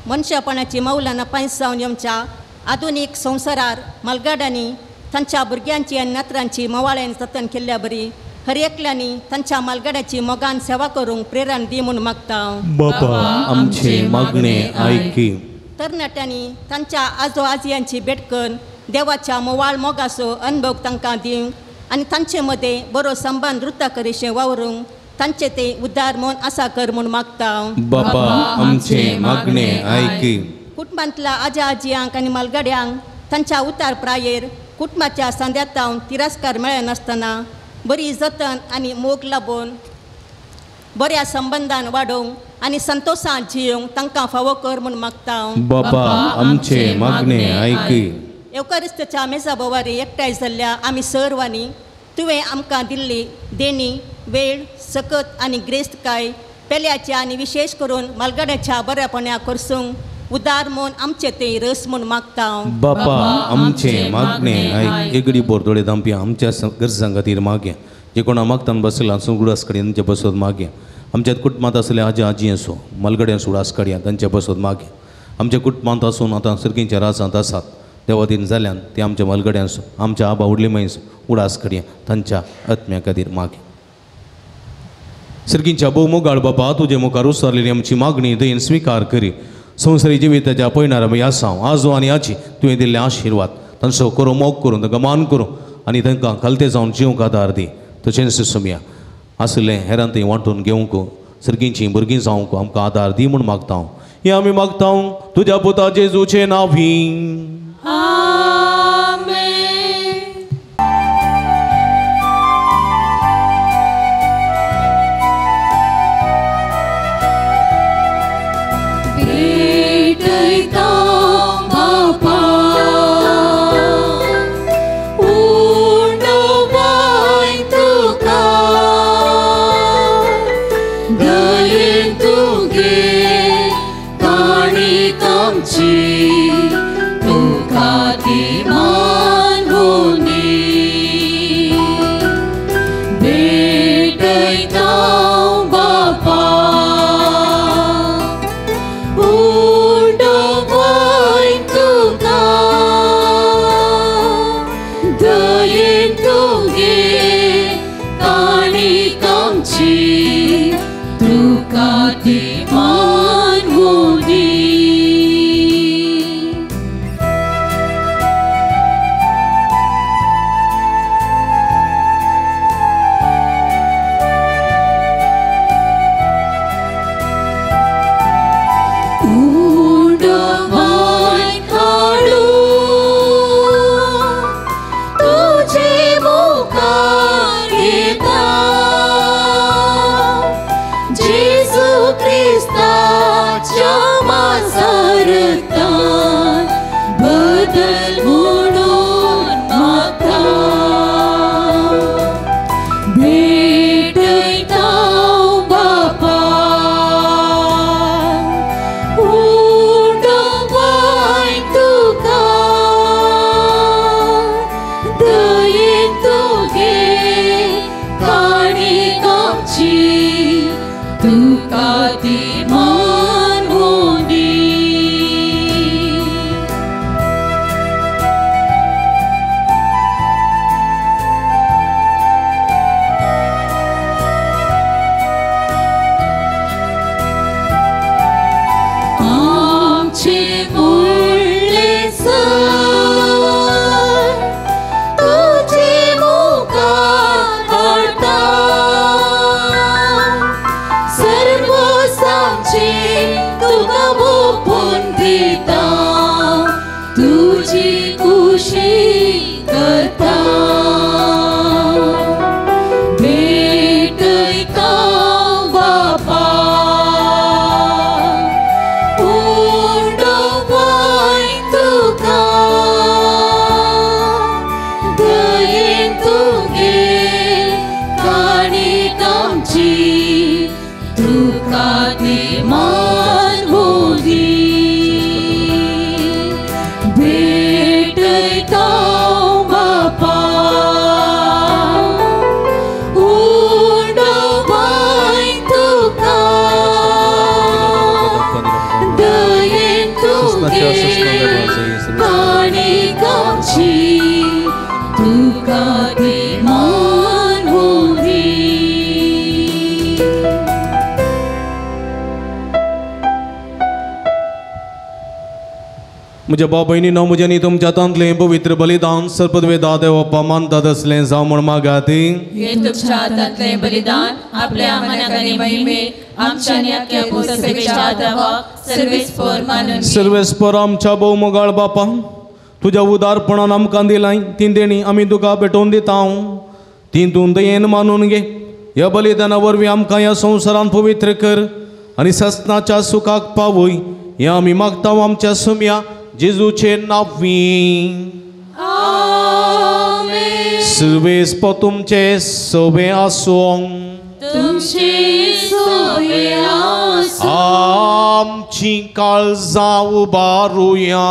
मनशापणाची मौलाना पायस जावन आमच्या आधुनीक संवसारार मलगड्यांनी तांच्या भुरग्यांची आनी नत्रांची मोवाळेन जतन केल्ल्या बरी हर एकल्यांनी तांच्या मलगड्याची मोगान सेवा करूंक प्रेरण दी म्हूण मागता हांव बापा आमचे मागणे आयक तरणाट्यांनी तांच्या आजो आजयांची भेटकन देवाच्या मोवाळ मोगाचो अनुभव तांकां दिवंक आनी तांचे मदें बरो संबंद वृत्त करीशें वावरूंक तांचे ते उद्दार मोन आसा कर म्हूण मागता हांव बापा आमचे मागणे आयक कुटुंबांतल्या आजा आजयांक आनी मलगड्यांक तांच्या उतार प्रायेर कुटुंबाच्या सांद्यातावन तिरस्कार मेळनासतना बरी जतन आनी मोग लाभून बऱ्या संबंदान वाडोवंक आनी संतोशान जियोंक तांकां फावो कर म्हूण मागता हांव बापा आमचे मागणे आयक एवकारिस्ताच्या मेजा बोवारी एकठांय जाल्ल्या आमी सर्वांनी तुवें आमकां दिल्ली देणी वेळ सकत आनी ग्रेस्तकाय पेल्याच्या आनी विशेश करून मलगड्याच्या बऱ्यापण्या करसूंक उदार मोन आमचे ते रस म्हूण मागता हांव बापा आमचे मागणे आयक एगडी बोरदोळे दांपया आमच्या गरजां खातीर मागया जे कोणा मागतान बसला सुगुडास कडेन तांचे बसत मागया आमच्या कुटुंबांत आसल्या आजी आजी असो मलगड्या सुडास काडया तांचे बसत मागया आमच्या कुटुंबांत आसून आतां सर्गीच्या रासांत आसात देवा दिन जाल्यान ती आमच्या मलगड्यांसो आमच्या आबा उडली मयस उडास कडिया तांच्या आत्म्या खातीर मागे. सर्गींच्या भोव मोगाळ बापा तुजे मुखार उसरलेली आमची मागणी दयेन स्विकार करी. संवसारी जिविताच्या पळयणारा आमी आसांव आजो आनी आजी तुवें दिल्ले आशिर्वाद तांचो करो मोग करून तांकां मान करूं आनी तांकां खालते जावन जिवंक आदार दी. तशेंच सुमया आसलें हेरां थंय वांटून घेवंक सर्गींचीं भुरगीं जावंक आमकां आदार दी म्हूण मागता. हें आमी मागता तुज्या पुता जेजूचे नांवीं. म्हज्या भाव भयणी न्हू म्हज्यानी तुमच्या हातांतलें पवित्र बलिदान सर्पद्वेदा देवप्पा मानतात असलें जावं म्हण मागाती. हे तुमच्या हातांतलें बलिदान आपल्या मनाक आनी महिमेक आमच्या आनी आख्या सगळ्याच्या आदाराक सर्वेस्पर मानून सर्वेस्पर आमच्या भोव मोगाळ बापा तुज्या उदारपणान आमकां दिलाय ती देणी आमी तुका भेटोवन दिता. ती तूं दयेन मानून घे. ह्या बलिदाना वरवीं आमकां ह्या संवसारांत पवित्र कर आनी सस्नाच्या सुखाक पावय. हें आमी मागता आमच्या सुम्या जेजूचे नांवीं. सर्वेस्पर तुमचे सोबे आसूं. आमची काळजां उबारुया.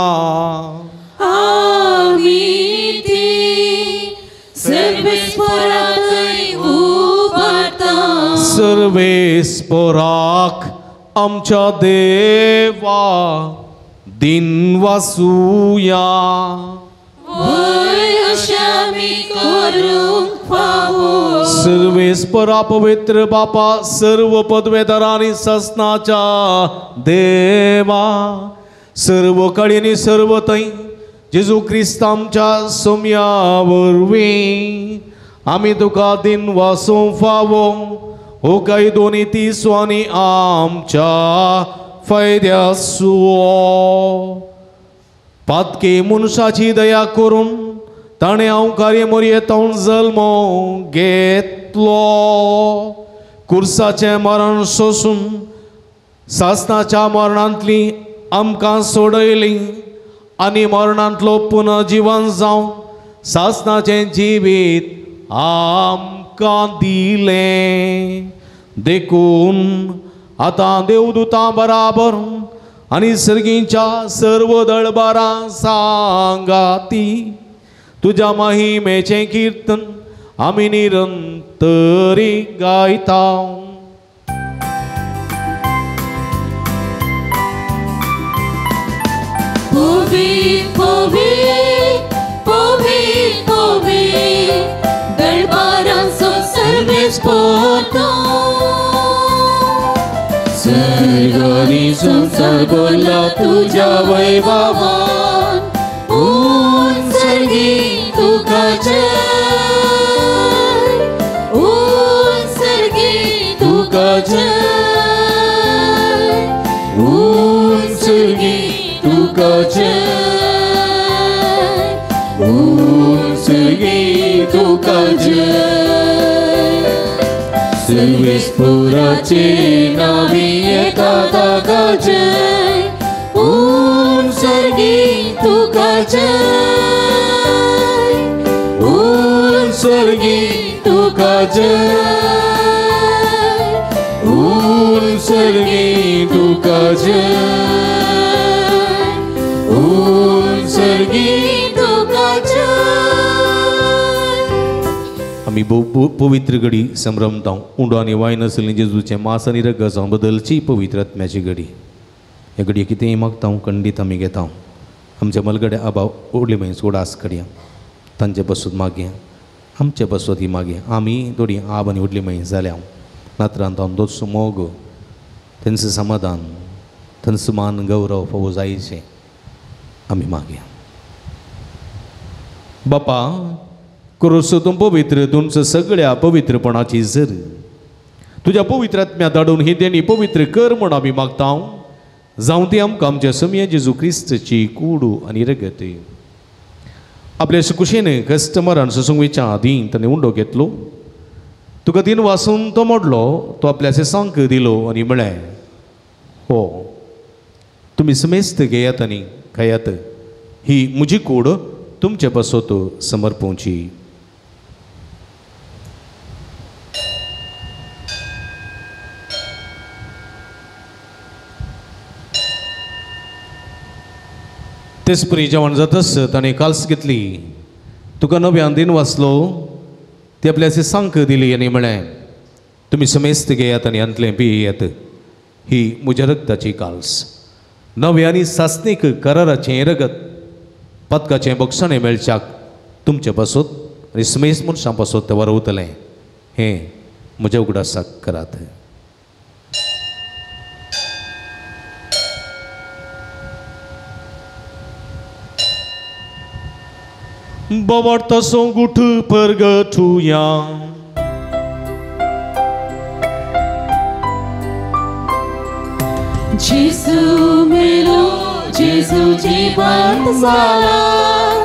सर्वेस्पराक आमच्या देवा दिन वासूया सर्वेस्परा पवित्र बापा सर्व पदवेदारांनी ससनाच्या देवा सर्व कडेनी सर्व थंय जेजू क्रिस्त आमच्या सोम्या वरवीं आमी तुका दिन वासूंक फावो हो काही दोन्ही तिसवांनी आमच्या फायद्यासो पातके मनशाची दया करून ताणे हांव कार्य मोरयेतावन जल्मो घेतलो कुर्साचें मरण सोसून सासनाच्या मरणांतली आमकां सोडयली आनी मरणांतलो पुनर्जीवन जावन सासनाचें जिवीत आमकां दिलें देखून आतां देवदूतां बराबर आनी सर्गींच्या सर्व दळबारां सांगाती तुज्या महिमेचें कीर्तन आमी निरंतरी गायता सर्गानी संसार बोलला तुझ्या वैभवान उंचरगी तुका जय उंचरगी तुका जय उंचरगी तुका जय उंचरगी तुका जय सर्वेस्पुराचे नावी एका ताका जय उंचरगी तुका जय उंचरगी तुका जय उंचरगी तुका जय उंचरगी तुका जय आमी पवित्र घडी संभ्रमता उंडो आनी वायन आसलें जेजूचें मांस आनी रगत जावन बदलची पवित्र आत्म्याची घडी हे घडये कितेंय मागता खंडीत आमी घेता आमच्या मलगडे आबा ओडले मागीर सोडास कड्या तांचे बसून मागया आमचे बसत ही मागया आमी थोडी आब आनी ओडली मागीर जाल्या नात्रांत हांव दोतसो मोग तेंचें समाधान तेंचो मान गौरव फावो जायचें आमी मागया बापा करोसो तूं पवित्र तुमचं सगळ्या पवित्रपणाची जर तुज्या पवित्र आत्म्या धाडून ही देणी पवित्र कर म्हूण आमी मागता जावं ती आमकां आमच्या सम्या जेजू क्रिस्तची कूड आनी रगत आपल्या कुशीन कस्टमरान ससूंक आदीं ताणें उंडो घेतलो तुका दिन वाचून तो मोडलो तो आपल्या सेसांक दिलो आनी म्हळें हो तुमी समेस्त घेयात आनी खायात ही म्हजी कूड तुमचे बसत समर्पोवची तेच परी जेवण जातस ताणें काल्स घेतली तुका नव्यान दिन वाचलो ती आपल्या सेसांक दिली आनी म्हळें तुमी समेस्त घेयात आनी अंतलें पियेयात ही म्हज्या रगताची काल्स नवे आनी सासणीक कराराचें रगत पदकाचें बक्षणें मेळच्याक तुमचे बसत आनी समेस्त मनशां बसत ते वरवतलें हें म्हज्या उगडासाक करात Bawat tasong gutu pergetuya Jesu melo Jesu jiban sala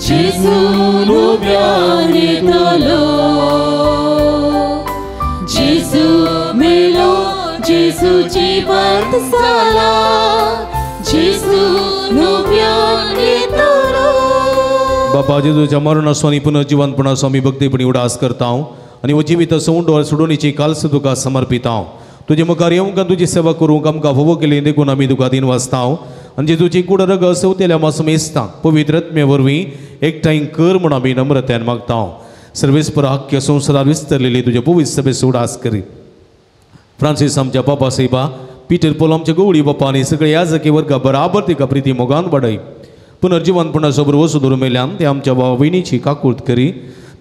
Jesu lubiani tolo Jesu melo Jesu jiban sala Jesu lubiani tolo बापा जेजूच्या मरणासो आनी पुनर्जीवनपणासो आमी भक्तीपणी उडास करता आनी जिवीत सोडून सोडोवणीची काल्स तुका समर्पिता तुजे मुखार येवंक तुजी सेवा करूंक आमकां फोव केली देखून आमी तुका दिन वाचता आनी जेजूची कूड रगत सवतेल्या मासूम मेजता पवित्र आत्मे वरवीं एकठांय कर म्हूण आमी नम्रतेन मागता सर्वेस्पर आख्ख्या संवसारांत विस्तरलेली तुजे पवित्र सभेस उडास करी फ्रांसीस आमच्या पापा साहेबा पिटर पोल आमच्या गवळी बाप्पा आनी सगळे याजकी वर्गा बराबर तिका प्रिती मोगान वाडय. पुनर्जीवनपणासोबर वसू धरून मेल्यान ते आमच्या भावा भयणीची काकूळट करी.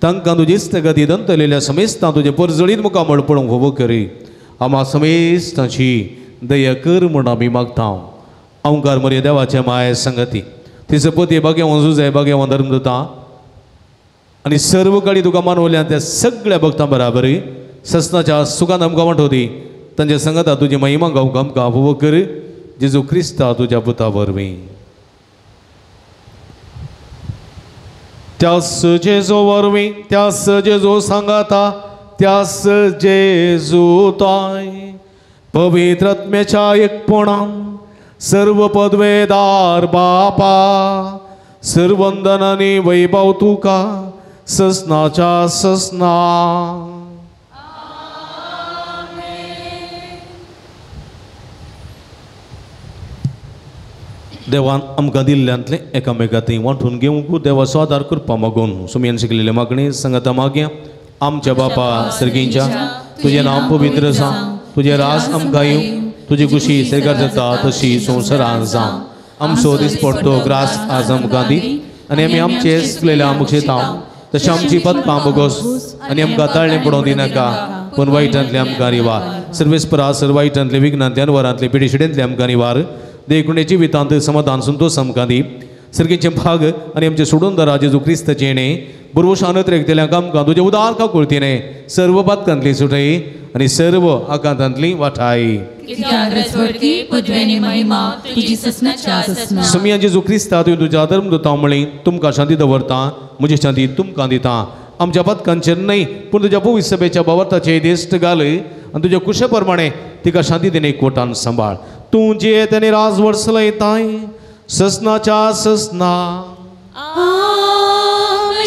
तांकां तुजे इस्तगती दंतलेल्या समेस्तां तुजे परजळीत मुखामळ पळोवंक फोव करी. आम्हा समेस्तांची दया कर म्हूण आमी मागता. ओंकार मरे देवाच्या माये संगती तिचो पती भाग्यवान जुजाय भाग्यवान धर्मदत्ता आनी सर्व काळी तुका मानवल्यान त्या सगळ्या भक्तां बराबर ससनाच्या सुखान आमकां वांटोवदी. तांच्या संगता तुजी महिमा गावंक आमकां फोव कर. जेजू क्रिस्ता तुज्या पुता वरवीं. त्यास जेजू वरवीं त्यास जेजू सांगाता त्यास जेजू ताय पवित्र आत्म्याच्या एकपणान सर्व पदवेदार बापा सर्वंदन आनी वैभव तुका ससनाच्या ससना. देवान आमकां दिल्ल्यांतले एकामेकांतय वांटून घेवंक देवाचो आदार करपा मागून सुमयेन शिकलेले मागणी संगता मागया. आमच्या बापा सर्गींच्या तुजें नांव पवित्र जावं. तुजें राज आमकां येवं. तुजी खुशी सरकार जाता तशी संवसारांत जावं. आमचो दिसपडटो ग्रास आज आमकां दी आनी आमी आमचे चुकलेले आमकां शेताव तशें आमची पदकां बोगोस आनी आमकां ताळणें पडोवंक दिनाका पूण वायटांतले आमकां निवार. सर्वेस्परा सर्व वायटांतले विघ्नांतल्यान वरांतले पिडेशिडेंतले आमकां निवार. देखुणेची वितांत समाधान संतोष आमकां दी. सर्गीचे भाग आनी आमचे सोडून दरा जेजू क्रिस्ताचे येणे बरोबर शानत रेखतेल्यांक आमकां तुजे उदार काकुळतीने सर्व पदकांतली सुटय आनी सर्व आकांतांतली वाठाय. सुमया जेजू क्रिस्ता तुवें तुज्या धर्मदूता म्हळी तुमकां शांती दवरता. म्हजी शांती तुमकां दिता. आमच्या पदकांचेर न्हय पूण तुज्या पवित्र सभेच्या भावार्थाचे दिश्ट घाल आनी तुज्या कुशे प्रमाणे तिका शांती दिने एकवटान सांबाळ. तूं जे तेने राज वर्सलयताय ससनाच्या ससना.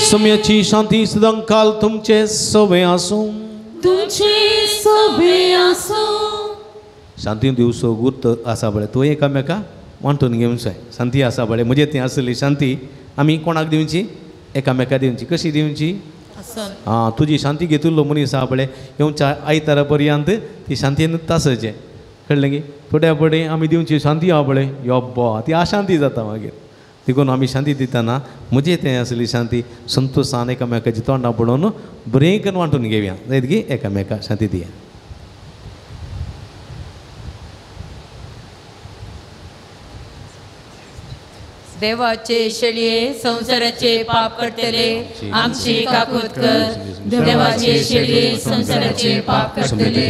सुमयाची शांती सदां काल तुमचे सवे आसूं. शांती दिवसो गुर्त आसा बळे तूं एकामेका वांटून घेवंक जाय. शांती आसा बळे म्हजे ती आसली शांती आमी कोणाक दिवची एकामेका दिवची. कशी दिवची तुजी शांती घेतिल्लो मनीस आसा बळे येवच्या आयतारा पर्यंत ती शांतीन तासचे कळ्ळें गे. थोड्या फडें आमी दिवची शांती आहा बळे योब्बा ती अशांती जाता मागीर. देखून आमी शांती दितना म्हजे तें आसली शांती संतोशान एकामेकाची तोंडां पळोवन बरें करून वांटून घेवया. जायत गे एकामेका शांती दिया. देवाचे शेळये संसाराचे पाप करतले आमची काकूत कर. देवाचे शेळये संसाराचे पाप करतले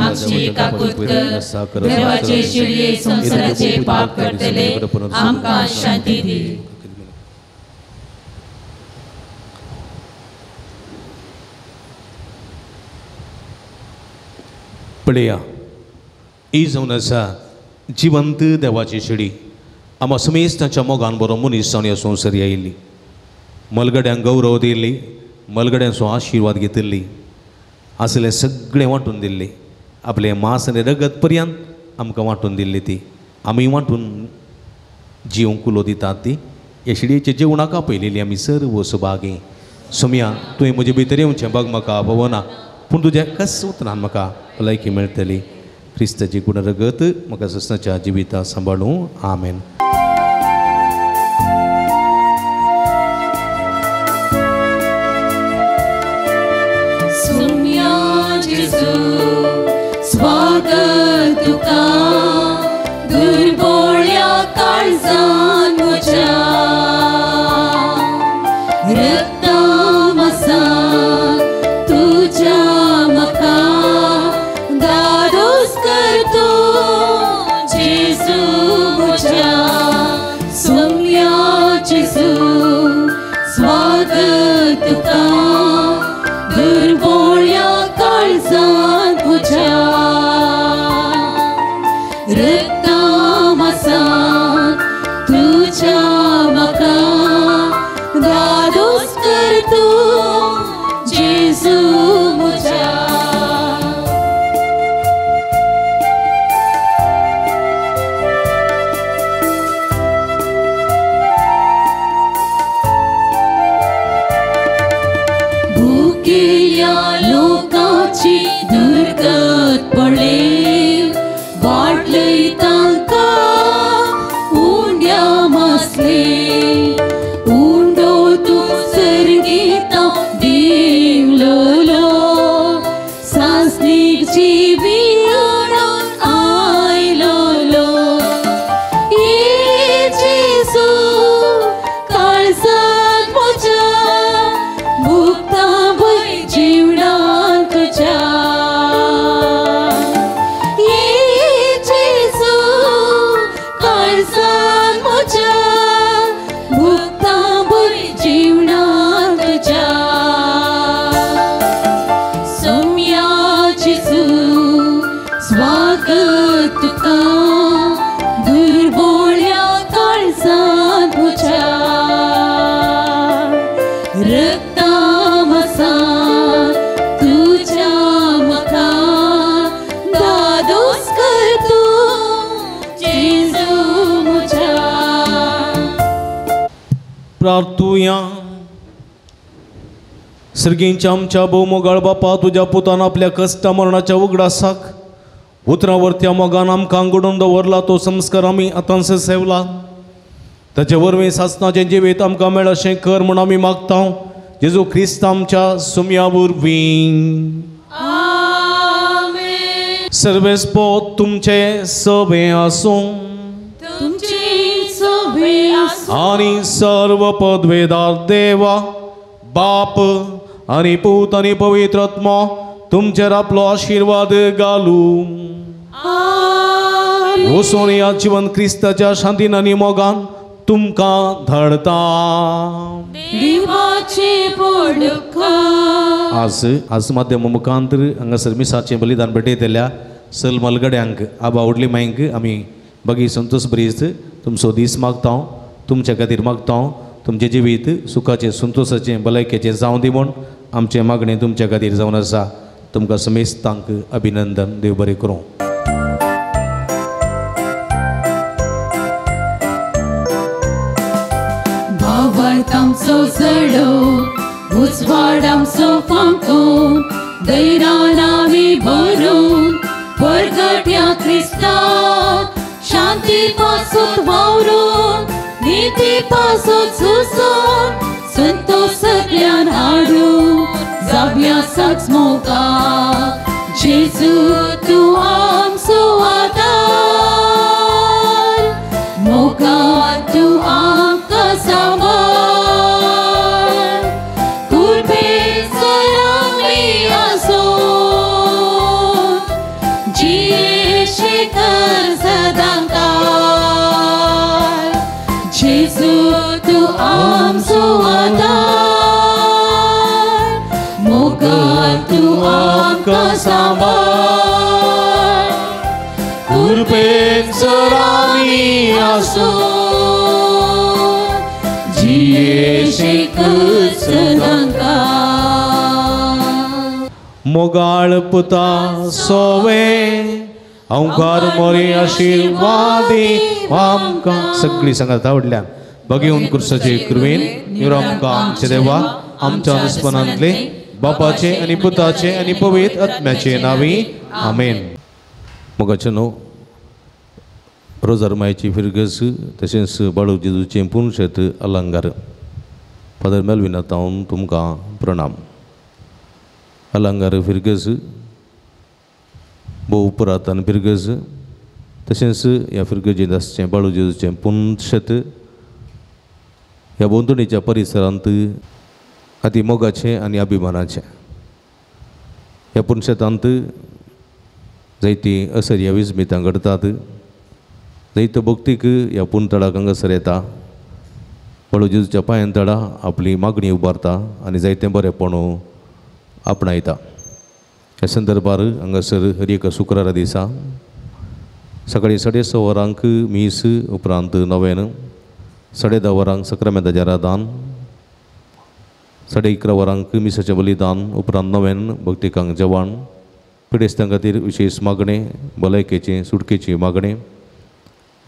आमची काकूत कर. देवाचे शेळये संसाराचे पाप करतले आमकां शांती दी. पळया ही जावन आसा जिवंत देवाची शेळी. आम्हा समेस्तांच्या मोगान बरो मनीस ह्या संवसारी आयिल्ली. मलगड्यांक गौरव दिल्ली मलगड्यांचो आशिर्वाद घेतिल्ली आसले सगळें वांटून दिल्ली. आपले मांस आनी रगत पर्यंत आमकां वांटून दिल्ली ती आमी वांटून जिवंक उलो दितात ती हे शेळयेचे जेवणाक आपयलेली आमी सर्व सुभागी. सुमया तुवें म्हजे भितर येवचें बग म्हाका भवना पूण तुज्या कस उतरान म्हाका भलायकी मेळटली. क्रिस्ताची गुण रगत म्हाका ससनाच्या जिविता सांबाळूं. आमेन. स्वागत तुका दुर्बोळ्या काळजान म्हज्या रक्तां मसाक तुज्या म्हाका दादोस करतो जेजू म्हज्या. सौम्या जेजू स्वागत तुका दुर्बोळ्या काळजान नासनीक जीवितोन आयलोलो ये जेसू काळजात म्हज्या भुगता भय जीवनांत तुज्या ये जेसू काळजात म्हज्या भुगता भय जीवनांत तुज्या सौम्या जेसू स्वागत तुका दुर्बोळ्या काळजात म्हज्या रक्तामसान तुज्या म्हाका दादोस कर तूं जेजू म्हज्या प्रार्थुया. सर्गींच्या आमच्या भोवमोगाळ बापा तुज्या पुतान आपल्या कश्टा मरणाच्या उगडासाक उतरावरत्या मोगान आमकां घडोवन दवरला तो संस्कार आमी आतांच सेवला ताचे वरवीं सासणाचें जिवीत आमकां मेळ अशें कर म्हूण आमी मागता जेजू क्रिस्त आमच्या सुमया वरवीं. सर्वेस्पो तुमचे सभे आसूं तुमची सोबे आसूं आणि सर्व पदवेदार देवा बाप आणि पूत आणि पवित्र आत्मा तुमचेर आपलो आशीर्वाद घालूं. वचून या जिवन क्रिस्ताच्या शांतीन आनी मोगान तुमकां धाडता. देवाचे पोडका आज माध्यम मुखांतर हांगासर मिसाचें बलिदान भेटयतल्या सल मलगड्यांक आबा आवडली मांयक आमी बगी संतोष ब्रिज तुमचो दीस मागता तुमच्या खातीर मागता तुमचें जिवीत सुखाचें संतोशाचें भलायकेचें जावं दी म्हूण आमचें मागणें तुमच्या खातीर जावन आसा. तुमकां समेस्तांक अभिनंदन. देव बरें करूं. भावार्थ आमचो जडो उजवाड आमचो फांकून दैरान आमी भरून परगट्या क्रिस्तांत शांती पासून वावरून नीती पासून झुजून संतोष सगळ्यान हाडून जावया साच मोगाक जेजू तूं आमचो आदार मोगान तूं आमकां सांबाळ कुर्बेचर आमी आसूं जियेशे कर सदां काळ जेजू तूं आमचो आदार मोगान तूं आमकां सांबाळ कुर्बेचर आमी आसूं जियेशे कर सदां काळ मोगाळ पुता सोवे ओंकार मोरी आशीर्वादी आमकां सगळीं सांगात आवडल्यान भगवंत कृष्णाचे कृपेन निरो आमकां आमचे देवा आमच्या अनुस्मरणांतले बापाचे आनी पुताचे आनी पवित्र आत्म्याचे नांवी आमेन. मोगाचे न्हू रोजार मायेची फिरगस तशेंच बाळू जेजूचें पुणशेत अलंकार फादर मेल्विना तावन तुमकां प्रणाम. अलंकार फिरगस भोव पुरातन फिरगस तशेंच ह्या फिरगजींत आसचें बाळू जेजूचें पुणशेत ह्या बोंदणीच्या परिसरांत अति मोगाचें आनी अभिमानाचें. ह्या पुणशेतांत जायतीं असर्या विस्मितां घडटात. जायत्यो भक्तीक ह्या पुणतळाक हांगासर येता बाळू जेजूच्या पांयांतळा आपली मागणी उबारता आनी जायतें बरेंपण आपणायता. ह्या संदर्भार हांगासर हर एका शुक्रारा दिसा सकाळीं 6:30 वरांक मीस उपरांत नवेन 10:30 वरांक सक्रामेंताचें आराधन 11:30 वरांक मिसाचें बलिदान उपरांत नवेन भक्तिकांक जेवण पिडेस्तां खातीर विशेश मागणें भलायकेचें सुटकेची मागणें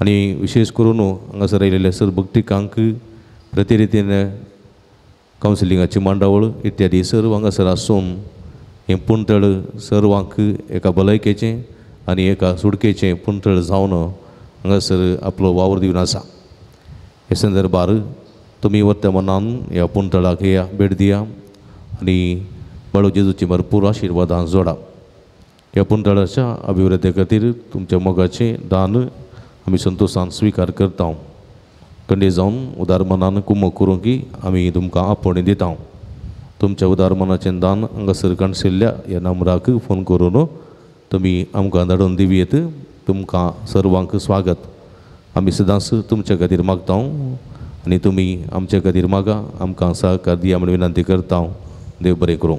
आनी विशेश करून हांगासर आयिल्ल्या सर भक्तिकांक प्रतिरितीन कावन्सिलिंगाची मांडावळ इत्यादी सर्व हांगासर आसून हें पुणतळ सर्वांक एका भलायकेचें आनी एका सुटकेचें पुणतळ जावन हांगासर आपलो वावर दिवन आसा. हे संदर्भार तुमी वर्तमानान ह्या पुणतळाक येया भेट दिया आनी बाळू जेजूची भरपूर आशिर्वादां जोडा. ह्या पुंतळाच्या अभिवृद्धी खातीर तुमच्या मोगाचे दान आमी संतोशान स्वीकार करता. कंडे जावन उदार मनान कुमक करूं की आमी तुमकां आपोवणी दिता. तुमच्या उदार मनाचें दान हांगासर काणशिल्ल्या ह्या नंबराक फोन करून तुमी आमकां धाडून दिवयेत. तुमकां सर्वांक स्वागत. आमी सदांच तुमच्या खातीर मागता आनी तुमी आमच्या खातीर मागा. आमकां सहकार दिया म्हण विनंती करता. देव बरें करूं.